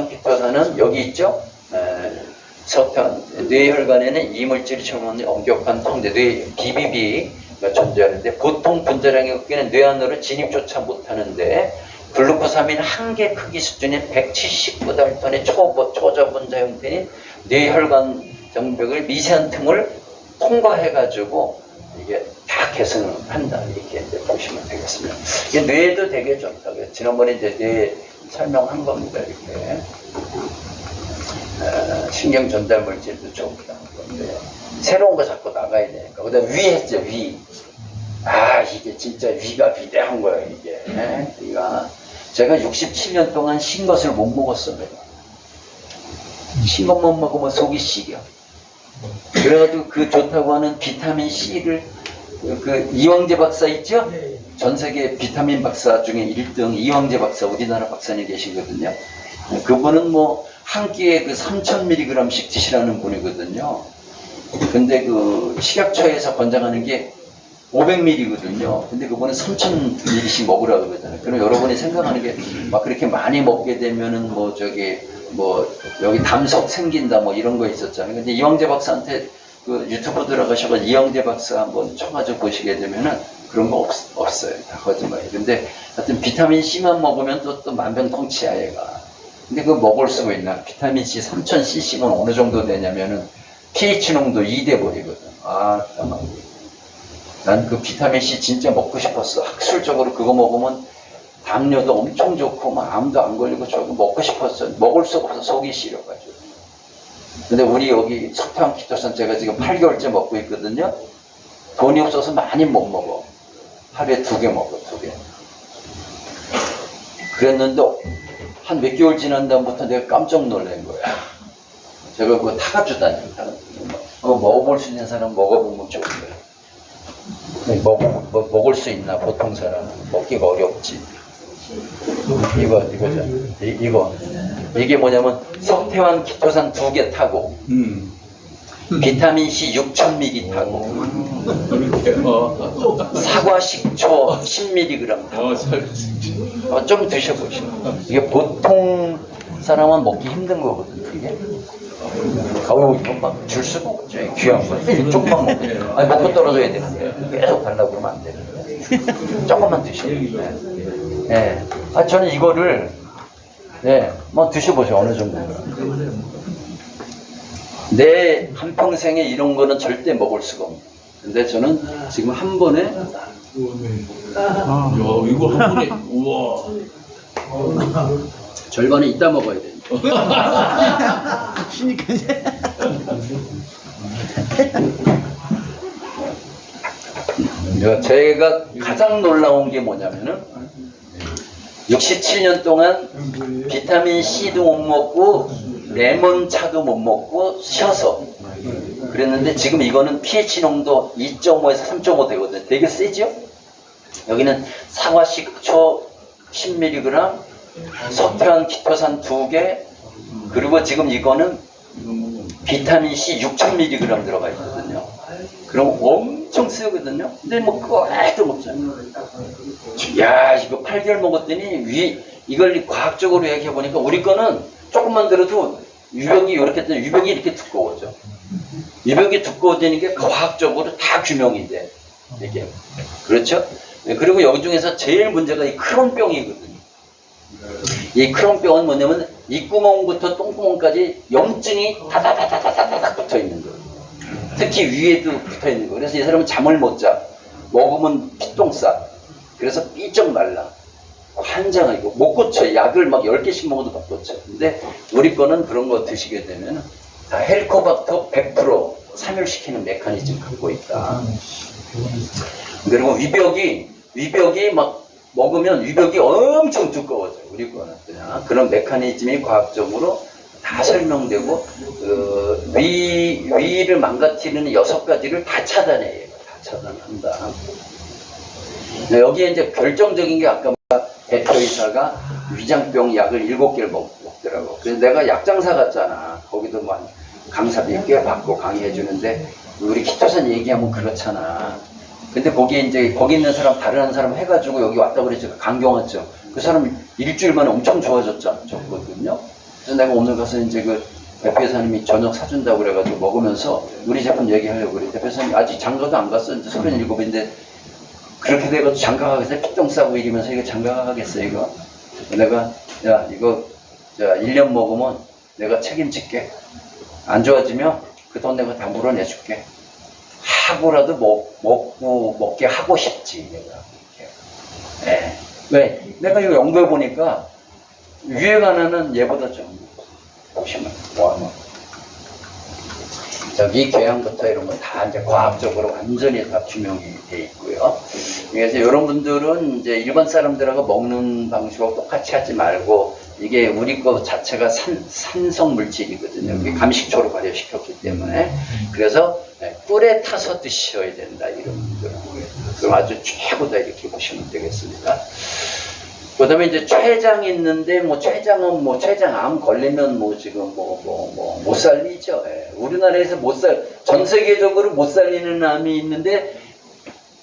키토산은 여기 있죠. 뇌혈관에는 이물질이 처음 엄격한 통제 뇌 BBB가 존재하는데 보통 분자량이 없기는 뇌 안으로 진입조차 못하는데 글루코사민 한 개 크기 수준인 179달ton의 초저분자 형태인 뇌혈관 정벽을 미세한 틈을 통과해가지고 이게 다 개선을 한다 이렇게 이제 보시면 되겠습니다. 이게 뇌에도 되게 좋다. 지난번에 이제 뇌 설명한 겁니다. 이렇게 신경 전달 물질도 좋다. 새로운 거 자꾸 나가야 되니까. 그다음 위 했죠. 위. 이게 진짜 위가 비대한 거예요. 이게 위가 제가 67년 동안 신 것을 못 먹었어요. 신 것만 먹으면 속이 시려. 그래가지고 그 좋다고 하는 비타민 C를 그 이황재 박사 있죠? 전 세계 비타민 박사 중에 1등 이황재 박사 우리나라 박사님 계시거든요. 그분은 뭐 한 끼에 그 3,000mg씩 드시라는 분이거든요. 근데 그 식약처에서 권장하는 게 500ml거든요. 근데 그거는 3000ml씩 먹으라고 그러잖아요. 그럼 여러분이 생각하는 게 막 그렇게 많이 먹게 되면은 뭐 저기 뭐 여기 담석 생긴다 뭐 이런 거 있었잖아요. 근데 이영재 박사한테 그 유튜브 들어가셔서 이영재 박사 한번 쳐가지고 보시게 되면은 그런 거 없어요. 다 거짓말이에요. 근데 하여튼 비타민 C만 먹으면 또 만병통치야 얘가. 근데 그거 먹을 수가 있나? 비타민 C 3000cc면 어느 정도 되냐면은 pH 농도 2대 버리거든. 아, 난 그 비타민 C 진짜 먹고 싶었어. 학술적으로 그거 먹으면 당뇨도 엄청 좋고 막 암도 안 걸리고 저거 먹고 싶었어. 먹을 수가 없어. 속이 시려가지고. 근데 우리 여기 석탄 키토산 제가 지금 8개월째 먹고 있거든요. 돈이 없어서 많이 못 먹어. 하루에 2개 먹어, 2개. 그랬는데 한 몇 개월 지난 다음부터 내가 깜짝 놀란 거야. 제가 그거 타가주다니까. 그거 먹어볼 수 있는 사람 먹어보면 좋은 거야. 먹을 수 있나, 보통 사람은. 먹기가 어렵지. 이거. 이게 뭐냐면 석태환 키토산 2개 타고 비타민 C 6000mg 타고 사과 식초 10mg 타고 좀 드셔보시오. 이게 보통 사람은 먹기 힘든 거거든요. 이게 이거 막 줄 수가 없죠. 귀한 거 조금만 먹고 아니 먹고 떨어져야 되는데 계속 달라고 그러면 안 되는데 조금만 드셔요. 네. 아 저는 이거를 뭐 드셔보세요. 어느 정도. 내 한평생에 이런 거는 절대 먹을 수가 없는. 근데 저는 지금 한 번에 야, 이거 한 번에 우와. 절반은 이따 먹어야 돼. 제가 가장 놀라운 게 뭐냐면은 67년 동안 비타민 C도 못 먹고 레몬차도 못 먹고 쉬어서 그랬는데 지금 이거는 pH 농도 2.5에서 3.5 되거든요. 되게 세죠? 여기는 사과 식초 10mg, 석탄 키토산 2개, 그리고 지금 이거는 비타민 C 6000mg 들어가 있거든요. 그럼 엄청 세거든요. 근데 뭐 그거 아직도 먹잖아요. 야, 이거 8개월 먹었더니 이걸 과학적으로 얘기해 보니까 우리 거는 조금만 들어도 유벽이 이렇게 두꺼워져. 유벽이 두꺼워지는 게 과학적으로 다 규명이 돼. 이게. 그렇죠? 그리고 여기 중에서 제일 문제가 이 크론병이거든요. 이 크론병은 뭐냐면 입구멍부터 똥구멍까지 염증이 다다다다다다닥 붙어 있는 거예요. 특히 위에도 붙어 있는 거예요. 그래서 이 사람은 잠을 못 자. 먹으면 피똥 싸. 그래서 삐쩍 말라. 환장하고 못 고쳐. 약을 막 10개씩 먹어도 못 고쳐. 근데 우리 거는 그런 거 드시게 되면 다 헬코박터 100% 산열시키는 메커니즘 갖고 있다. 그리고 위벽이 막 먹으면 위벽이 엄청 두꺼워져. 우리 거는 그냥 그런 메커니즘이 과학적으로 다 설명되고 위를 망가뜨리는 6가지를 다 차단해요. 다 차단한다. 여기에 이제 결정적인 게 아까 대표이사가 위장병 약을 7개를 먹더라고. 그래서 내가 약장사 갔잖아. 거기도 뭐 강사비 꽤 받고 강의해 주는데 우리 키토산 얘기하면 그렇잖아. 근데 거기 있는 사람 다른 사람 해가지고 여기 왔다 그랬죠. 강경했죠. 그 사람 일주일 만에 엄청 좋아졌거든요. 그래서 내가 오늘 가서 이제 그 대표이사님이 저녁 사준다고 그래가지고 먹으면서 우리 제품 얘기하려고 그래. 대표이사님 아직 장가도 안 갔어. 이제 37인데 그렇게 돼가지고 장가가겠어? 피똥 싸고 이러면서 이거 장가가겠어 이거? 내가 야 이거 1년 먹으면 내가 책임질게. 안 좋아지면 그 돈 내가 다 물어내줄게. 하고라도 먹게 하고 싶지 내가. 왜? 내가 이거 연구해 보니까 유해관하는 얘보다 좀 보시면 저기 교양부터 이런 거 다 이제 과학적으로 완전히 다 규명이 돼 있고요. 그래서 이런 분들은 이제 일반 사람들하고 먹는 방식하고 똑같이 하지 말고 이게 우리 거 자체가 산성 물질이거든요. 감식초로 발효시켰기 때문에 그래서 꿀에 타서 드셔야 된다 이런 분들은 그럼 아주 최고다 이렇게 보시면 되겠습니다. 그다음에 이제 췌장 있는데 췌장은 췌장암 걸리면 지금 못 살리죠. 우리나라에서 전 세계적으로 못 살리는 암이 있는데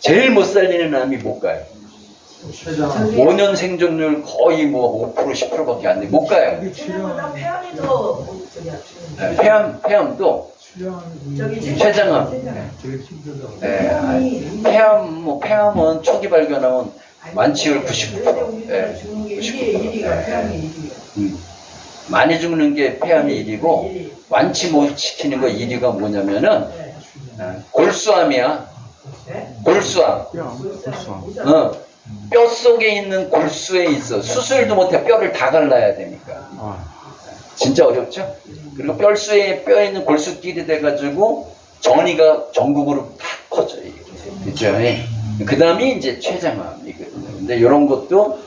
제일 못 살리는 암이 뭘까요? 5년 생존율 거의 뭐 5% 10%밖에 안 돼. 못 가요. 네, 폐암도 췌장암. 네, 폐암은 초기 발견하면 완치율 99%. 네, 99%. 많이 죽는 게 폐암이 1위고 완치 못 시키는 거 1위가 뭐냐면은 골수암이야. 골수암. 뼈 속에 있는 골수에 있어. 수술도 못해. 뼈를 다 갈라야 되니까. 진짜 어렵죠? 그리고 뼈에 있는 골수끼리 돼가지고 전이가 전국으로 다 퍼져요. 그죠? 그 다음이 이제 췌장암이거든요. 근데 이런 것도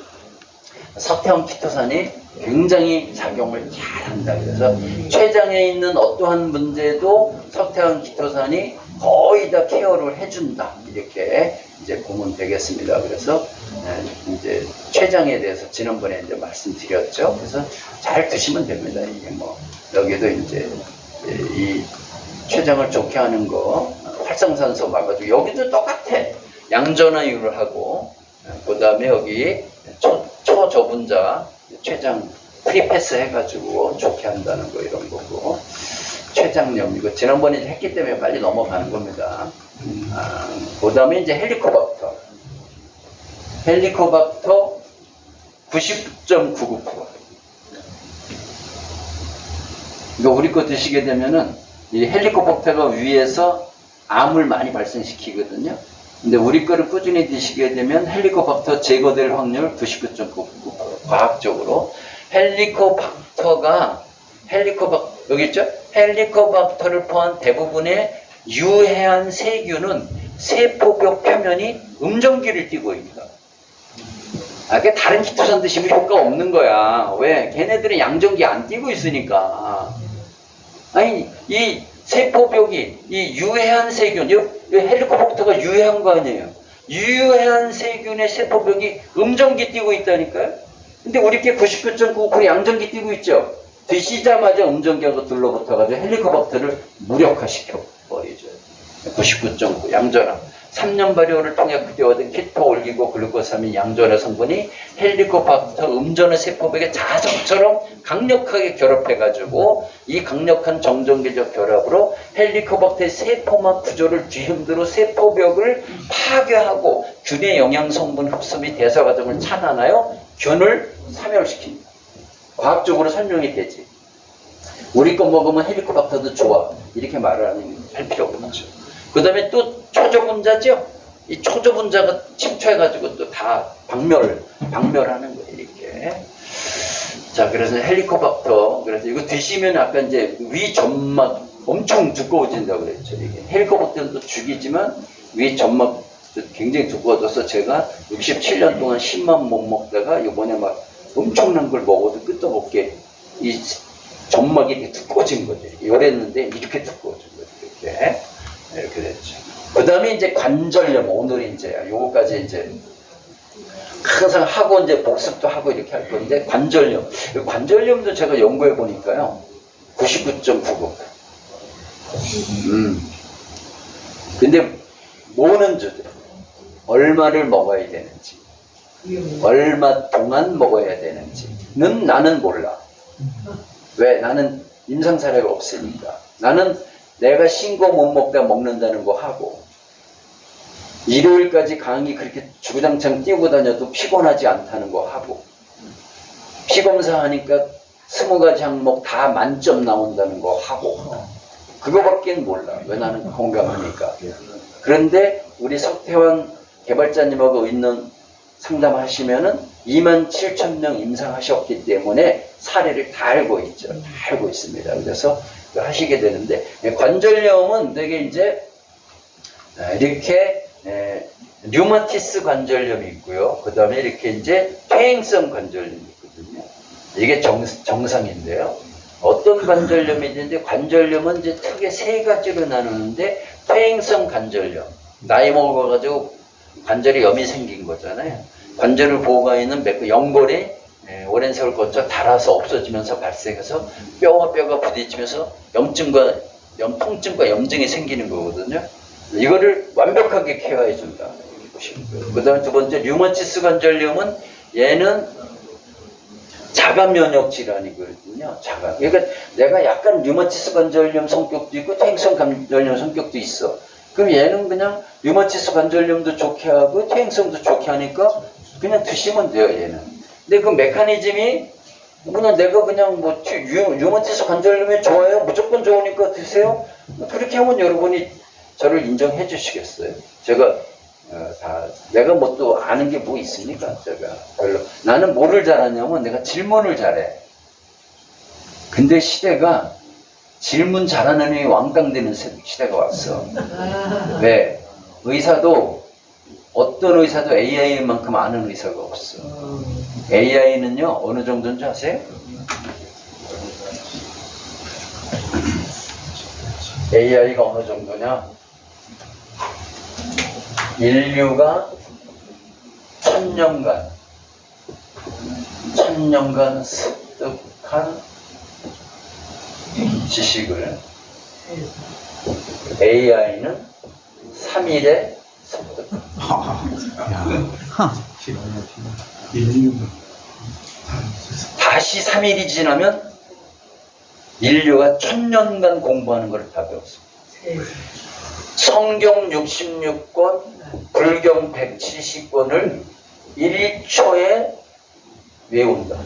석태환 키토산이 굉장히 작용을 잘 한다. 그래서 췌장에 있는 어떠한 문제도 석태환 키토산이 거의 다 케어를 해준다. 이렇게 이제 보면 되겠습니다. 그래서 이제 췌장에 대해서 지난번에 이제 말씀드렸죠. 그래서 잘 드시면 됩니다. 이게 뭐 여기도 이제 이 췌장을 좋게 하는 거 활성산소 막아주고 여기도 똑같아. 양전화율을 하고 그 다음에 여기 초저분자 췌장 프리패스 해가지고 좋게 한다는 거 이런 거고 췌장염 이거 지난번에 했기 때문에 빨리 넘어가는 겁니다. 그 다음에 이제 헬리코박터 99.99%. 이거 우리 거 드시게 되면은 이 헬리코박터가 위에서 암을 많이 발생시키거든요. 근데 우리 거를 꾸준히 드시게 되면 헬리코박터 제거될 확률 99.99%. 과학적으로 여기 있죠? 헬리코박터를 포함한 대부분의 유해한 세균은 세포벽 표면이 음정기를 띠고 있다. 그게 다른 키토산 드시면 효과 없는 거야. 왜? 걔네들은 양정기 안 띠고 있으니까. 아니, 이 세포벽이, 이 유해한 세균, 이 헬리코박터가 유해한 거 아니에요? 유해한 세균의 세포벽이 음정기 띠고 있다니까요? 근데 우리 게 99.99% 양정기 띄고 있죠? 드시자마자 음정기하고 둘러붙어가지고 헬리코박터를 무력화시켜 버리죠. 99.9 양전화. 3년 발효를 통해 그때 얻은 키토 올리고 글루코사민 양전화 성분이 헬리코박터 음전화 세포벽에 자석처럼 강력하게 결합해가지고 이 강력한 정전기적 결합으로 헬리코박터의 세포막 구조를 뒤흔들어 세포벽을 파괴하고 균의 영양 성분 흡수 및 대사 과정을 차단하여 균을 사멸시킵니다. 과학적으로 설명이 되지. 우리 거 먹으면 헬리코박터도 좋아. 이렇게 말을 할 필요가 없죠. 그 다음에 또 초저분자죠? 이 초저분자가 침투해가지고 또 다 박멸하는 거예요. 이렇게. 자, 그래서 헬리코박터. 그래서 이거 드시면 아까 이제 위 점막 엄청 두꺼워진다고 그랬죠. 이게 헬리코박터도 죽이지만 위 점막 굉장히 두꺼워져서 제가 67년 동안 10만 못 먹다가 이번에 막 엄청난 걸 먹어도 끝도 없게 이 점막이 이렇게 두꺼워진 거죠. 요랬는데 이렇게 두꺼워진 거죠. 이렇게 됐죠. 그 다음에 이제 관절염, 오늘 이제 요거까지 이제 항상 하고 이제 복습도 하고 이렇게 할 건데 관절염도 제가 연구해 보니까요 99.99. 근데 뭐는 주죠? 얼마를 먹어야 되는지, 얼마 동안 먹어야 되는지는 나는 몰라. 왜? 나는 임상 사례가 없으니까. 나는 내가 신고 못 먹다 먹는다는 거 하고 일요일까지 강의 그렇게 주구장창 뛰고 다녀도 피곤하지 않다는 거 하고 피검사 하니까 20가지 항목 다 만점 나온다는 거 하고 그거밖에 몰라. 왜? 나는 건강하니까. 그런데 우리 석태환 개발자님하고 있는 상담하시면은 27,000명 임상하셨기 때문에 사례를 다 알고 있죠. 다 알고 있습니다. 그래서 하시게 되는데 관절염은 되게 이제 이렇게 류마티스 관절염이 있고요. 그 다음에 이렇게 이제 퇴행성 관절염이 있거든요. 이게 정상인데요. 어떤 관절염이 있는데 관절염은 이제 크게 세 가지로 나누는데 퇴행성 관절염. 나이 먹어가지고 관절에 염이 생긴 거잖아요. 관절을 보호하고 있는 연골이 오랜 세월 거쳐 닳아서 없어지면서 발생해서 뼈와 뼈가 부딪히면서 통증과 염증이 생기는 거거든요. 이거를 완벽하게 케어해 준다. 그 다음에 두 번째, 류마티스 관절염은 얘는 자가 면역 질환이거든요. 자가. 그러니까 내가 약간 류마티스 관절염 성격도 있고 퇴행성 관절염 성격도 있어. 그럼 얘는 그냥 류마티스 관절염도 좋게 하고 퇴행성도 좋게 하니까 그냥 드시면 돼요, 얘는. 근데 그 메커니즘이 그냥 내가 그냥 뭐 류마티스 관절염이 좋아요, 무조건 좋으니까 드세요. 그렇게 하면 여러분이 저를 인정해 주시겠어요? 제가 다 내가 뭐 또 아는 게 뭐 있습니까? 제가 별로. 나는 뭐를 잘하냐면 내가 질문을 잘해. 근데 시대가 질문 잘하는 애이 왕따되는 시대가 왔어. 왜? 의사도 어떤 의사도 AI만큼 아는 의사가 없어. AI는요 어느 정도인지 아세요? AI가 어느 정도냐? 인류가 천년간 습득한 지식을 AI는 3일에 습득합니다. 다시 3일이 지나면 인류가 1000년간 공부하는 걸 다 배웠습니다. 성경 66권, 불경 170권을 1초에 외운다.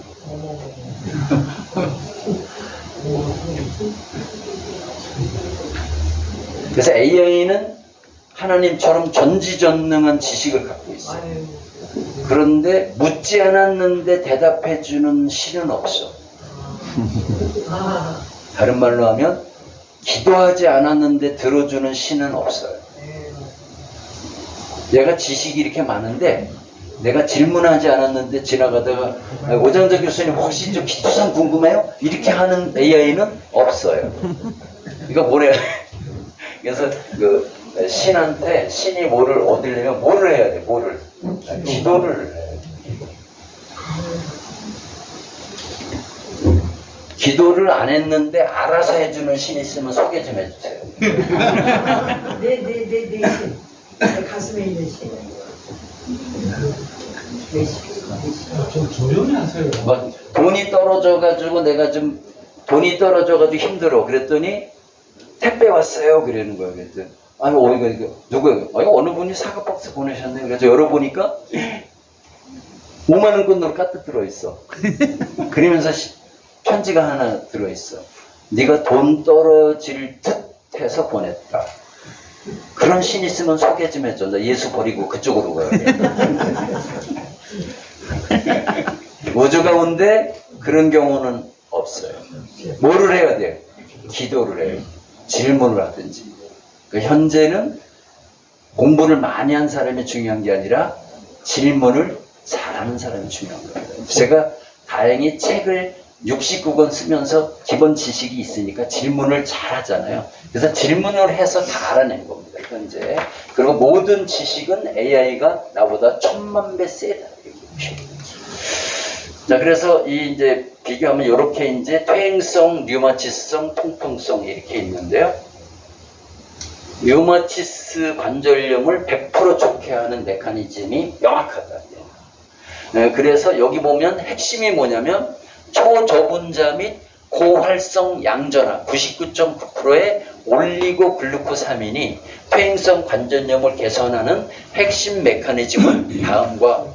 그래서 AI는 하나님처럼 전지전능한 지식을 갖고 있어요. 그런데 묻지 않았는데 대답해주는 신은 없어. 다른 말로 하면 기도하지 않았는데 들어주는 신은 없어요. 내가 지식이 이렇게 많은데 내가 질문하지 않았는데 지나가다가 오장자 교수님 혹시 좀 기도상 궁금해요? 이렇게 하는 AI는 없어요. 이거 뭐래요? 그래서 그 신한테 신이 뭐를 얻으려면 뭐를 해야 돼? 뭐를? 기도를 해야 돼. 기도를 안 했는데 알아서 해주는 신 있으면 소개 좀 해주세요. 내 가슴에 있는 신. 좀 조용히 하세요. 뭐 돈이 떨어져가지고 내가 좀 돈이 떨어져가지고 힘들어. 그랬더니 택배 왔어요. 그러는 거예요. 그랬더니 아니 이거 누구예요? 아니 어느 분이 사과 박스 보내셨네요. 그래서 열어보니까 5만 원권으로 가득 들어있어. 그러면서 편지가 하나 들어있어. 네가 돈 떨어질 듯 해서 보냈다. 그런 신 있으면 소개 좀 해줘. 나 예수 버리고 그쪽으로 가야 돼. 우주 가운데 그런 경우는 없어요. 뭐를 해야 돼요? 기도를 해요. 질문을 하든지. 현재는 공부를 많이 한 사람이 중요한 게 아니라 질문을 잘하는 사람이 중요한 겁니다. 제가 다행히 책을 69권 쓰면서 기본 지식이 있으니까 질문을 잘 하잖아요. 그래서 질문을 해서 다 알아낸 겁니다, 현재. 그리고 모든 지식은 AI가 나보다 1000만 배 세다. 자, 그래서 이제 비교하면 이렇게 이제 퇴행성, 류마티스성, 통풍성 이렇게 있는데요. 류마티스 관절염을 100% 좋게 하는 메커니즘이 명확하다. 네, 그래서 여기 보면 핵심이 뭐냐면 초저분자 및 고활성 양전화 99.9%의 올리고글루코사민이 퇴행성 관절염을 개선하는 핵심 메커니즘을 다음과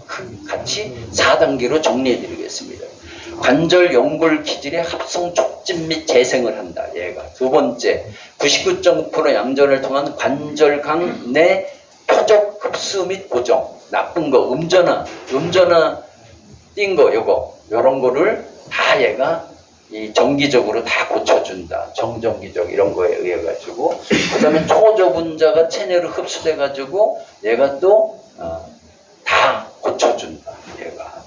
같이 4단계로 정리해 드리겠습니다. 관절 연골 기질의 합성 촉진 및 재생을 한다. 얘가 두 번째, 99.9% 양전을 통한 관절강 내 표적 흡수 및 고정. 나쁜 거, 음전화 띈 거, 요런 거를 다 얘가 이 정기적으로 다 고쳐준다. 정정기적 이런 거에 의해 가지고. 그 다음에 초저분자가 체내로 흡수돼 가지고 얘가 또 다 고쳐준다. 얘가.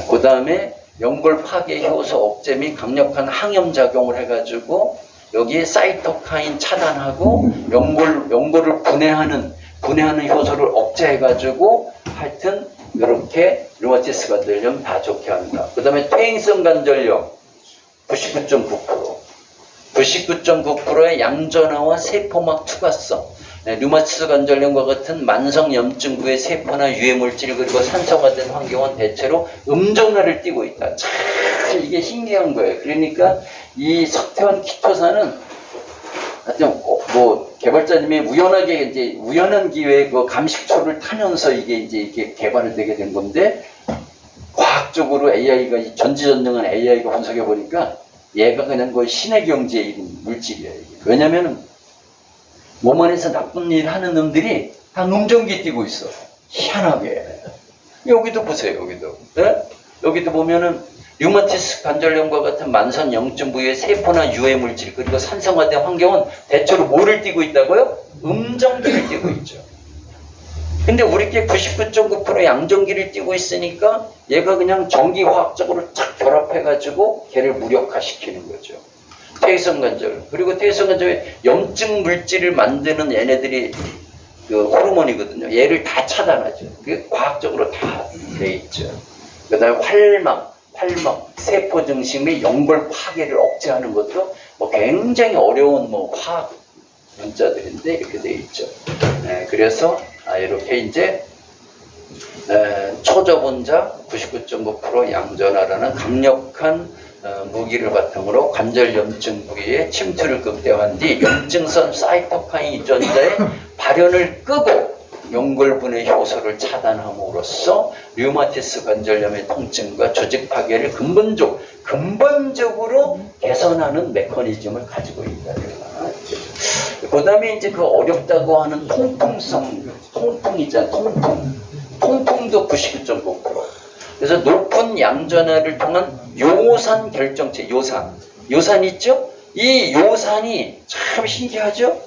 그 다음에 연골 파괴 효소 억제 및 강력한 항염 작용을 해가지고 여기에 사이토카인 차단하고 연골을 분해하는 효소를 억제해가지고 하여튼 이렇게 류마티스 관절염 다 좋게 한다. 그 다음에 퇴행성 관절염 99.9%. 99.9%의 양전화와 세포막 투과성, 류마티스 관절염과 같은 만성 염증부의 세포나 유해물질 그리고 산소화된 환경은 대체로 음전화를 띠고 있다. 참 이게 신기한 거예요. 그러니까 이 석태환 키토산은 하여튼 뭐 개발자님이 우연하게 이제 우연한 기회에 그 감식초를 타면서 이게 이제 이렇게 개발이 되게 된 건데 과학적으로 AI가 전지전능한 AI가 분석해 보니까 얘가 그냥 거의 신의 경지에 있는 물질이에요. 왜냐면은 몸 안에서 나쁜 일 하는 놈들이 다 음전기 띄고 있어. 희한하게. 여기도 보세요, 여기도. 네? 여기도 보면은 류마티스 관절염과 같은 만성 염증 부위의 세포나 유해 물질 그리고 산성화된 환경은 대체로 뭐를 띠고 있다고요? 음전기를 띠고 있죠. 근데 우리께 99.9% 양전기를 띠고 있으니까 얘가 그냥 전기화학적으로 탁 결합해가지고 걔를 무력화시키는 거죠. 퇴행성 관절. 그리고 퇴행성 관절에 염증 물질을 만드는 얘네들이 그 호르몬이거든요. 얘를 다 차단하죠. 그게 과학적으로 다 돼 있죠. 그 다음에 활막, 세포 증식 및 연골 파괴를 억제하는 것도 뭐 굉장히 어려운 뭐 화학 문자들인데 이렇게 돼 있죠. 네, 그래서 이렇게 이제 초저분자 99.9% 양전화라는 강력한 무기를 바탕으로 관절염증 부위에 침투를 극대화한 뒤 염증성 사이토카인 유전자의 발현을 끄고 연골분해 효소를 차단함으로써 류마티스 관절염의 통증과 조직 파괴를 근본적으로 개선하는 메커니즘을 가지고 있다. 그 다음에 이제 그 어렵다고 하는 통풍이잖아. 통풍도 99.9%. 그래서 높은 양전화를 통한 요산 결정체, 요산 있죠? 이 요산이 참 신기하죠?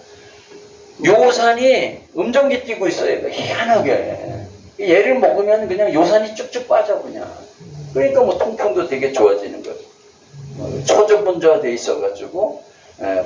요산이 음전기 띄고 있어요. 희한하게. 얘를 먹으면 그냥 요산이 쭉쭉 빠져, 그냥. 그러니까 뭐 통풍도 되게 좋아지는 거죠. 초저분자화 돼 있어가지고,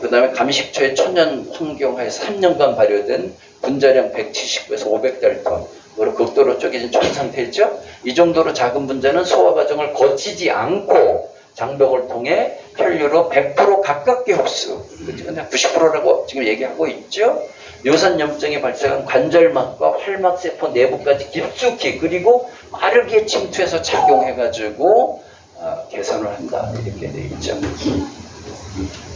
그 다음에 감식초의 천연 환경하에서 3년간 발효된 분자량 179에서 500달톤. 그리고 극도로 쪼개진 총 상태였죠? 이 정도로 작은 분자는 소화 과정을 거치지 않고 장벽을 통해 혈류로 100% 가깝게 흡수. 그냥 90%라고 지금 얘기하고 있죠? 요산 염증이 발생한 관절막과 활막세포 내부까지 깊숙이 그리고 빠르게 침투해서 작용해가지고 개선을 한다. 이렇게 돼 있죠.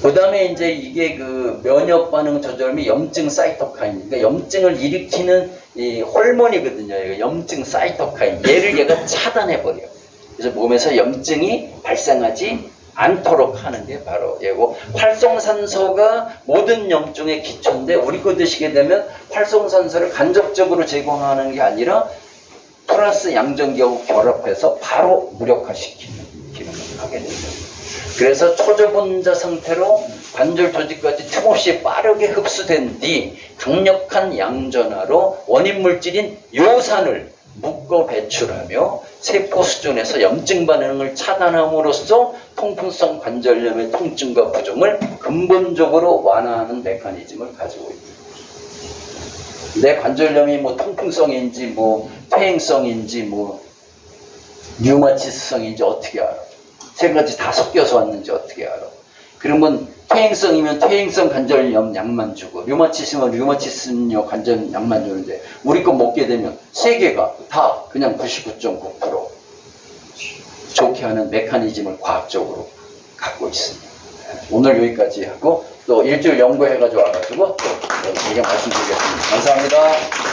그 다음에 이제 이게 그 면역 반응 조절 및 염증 사이토카인, 그러니까 염증을 일으키는 이 호르몬이거든요. 염증 사이토카인. 얘가 차단해버려. 그래서 몸에서 염증이 발생하지 않도록 하는 게 바로 얘고, 활성산소가 모든 염증의 기초인데 우리 거 드시게 되면 활성산소를 간접적으로 제공하는 게 아니라 플러스 양전기하고 결합해서 바로 무력화시키는 기능을 하게 됩니다. 그래서 초저분자 상태로 관절 조직까지 틈없이 빠르게 흡수된 뒤 강력한 양전화로 원인 물질인 요산을 묶어 배출하며 세포 수준에서 염증 반응을 차단함으로써 통풍성 관절염의 통증과 부종을 근본적으로 완화하는 메커니즘을 가지고 있습니다. 내 관절염이 뭐 통풍성인지 뭐 퇴행성인지 뭐 류마티스성인지 어떻게 알아? 세 가지 다 섞여서 왔는지 어떻게 알아? 그러면 퇴행성이면 퇴행성 관절염 약만 주고, 류마티스면 류마티스염 관절 약만 주는데 우리 거 먹게 되면 세 개가 다 그냥 99.9% 좋게 하는 메커니즘을 과학적으로 갖고 있습니다. 오늘 여기까지 하고 또 일주일 연구해가지고 와가지고 또 얘기 말씀드리겠습니다. 감사합니다.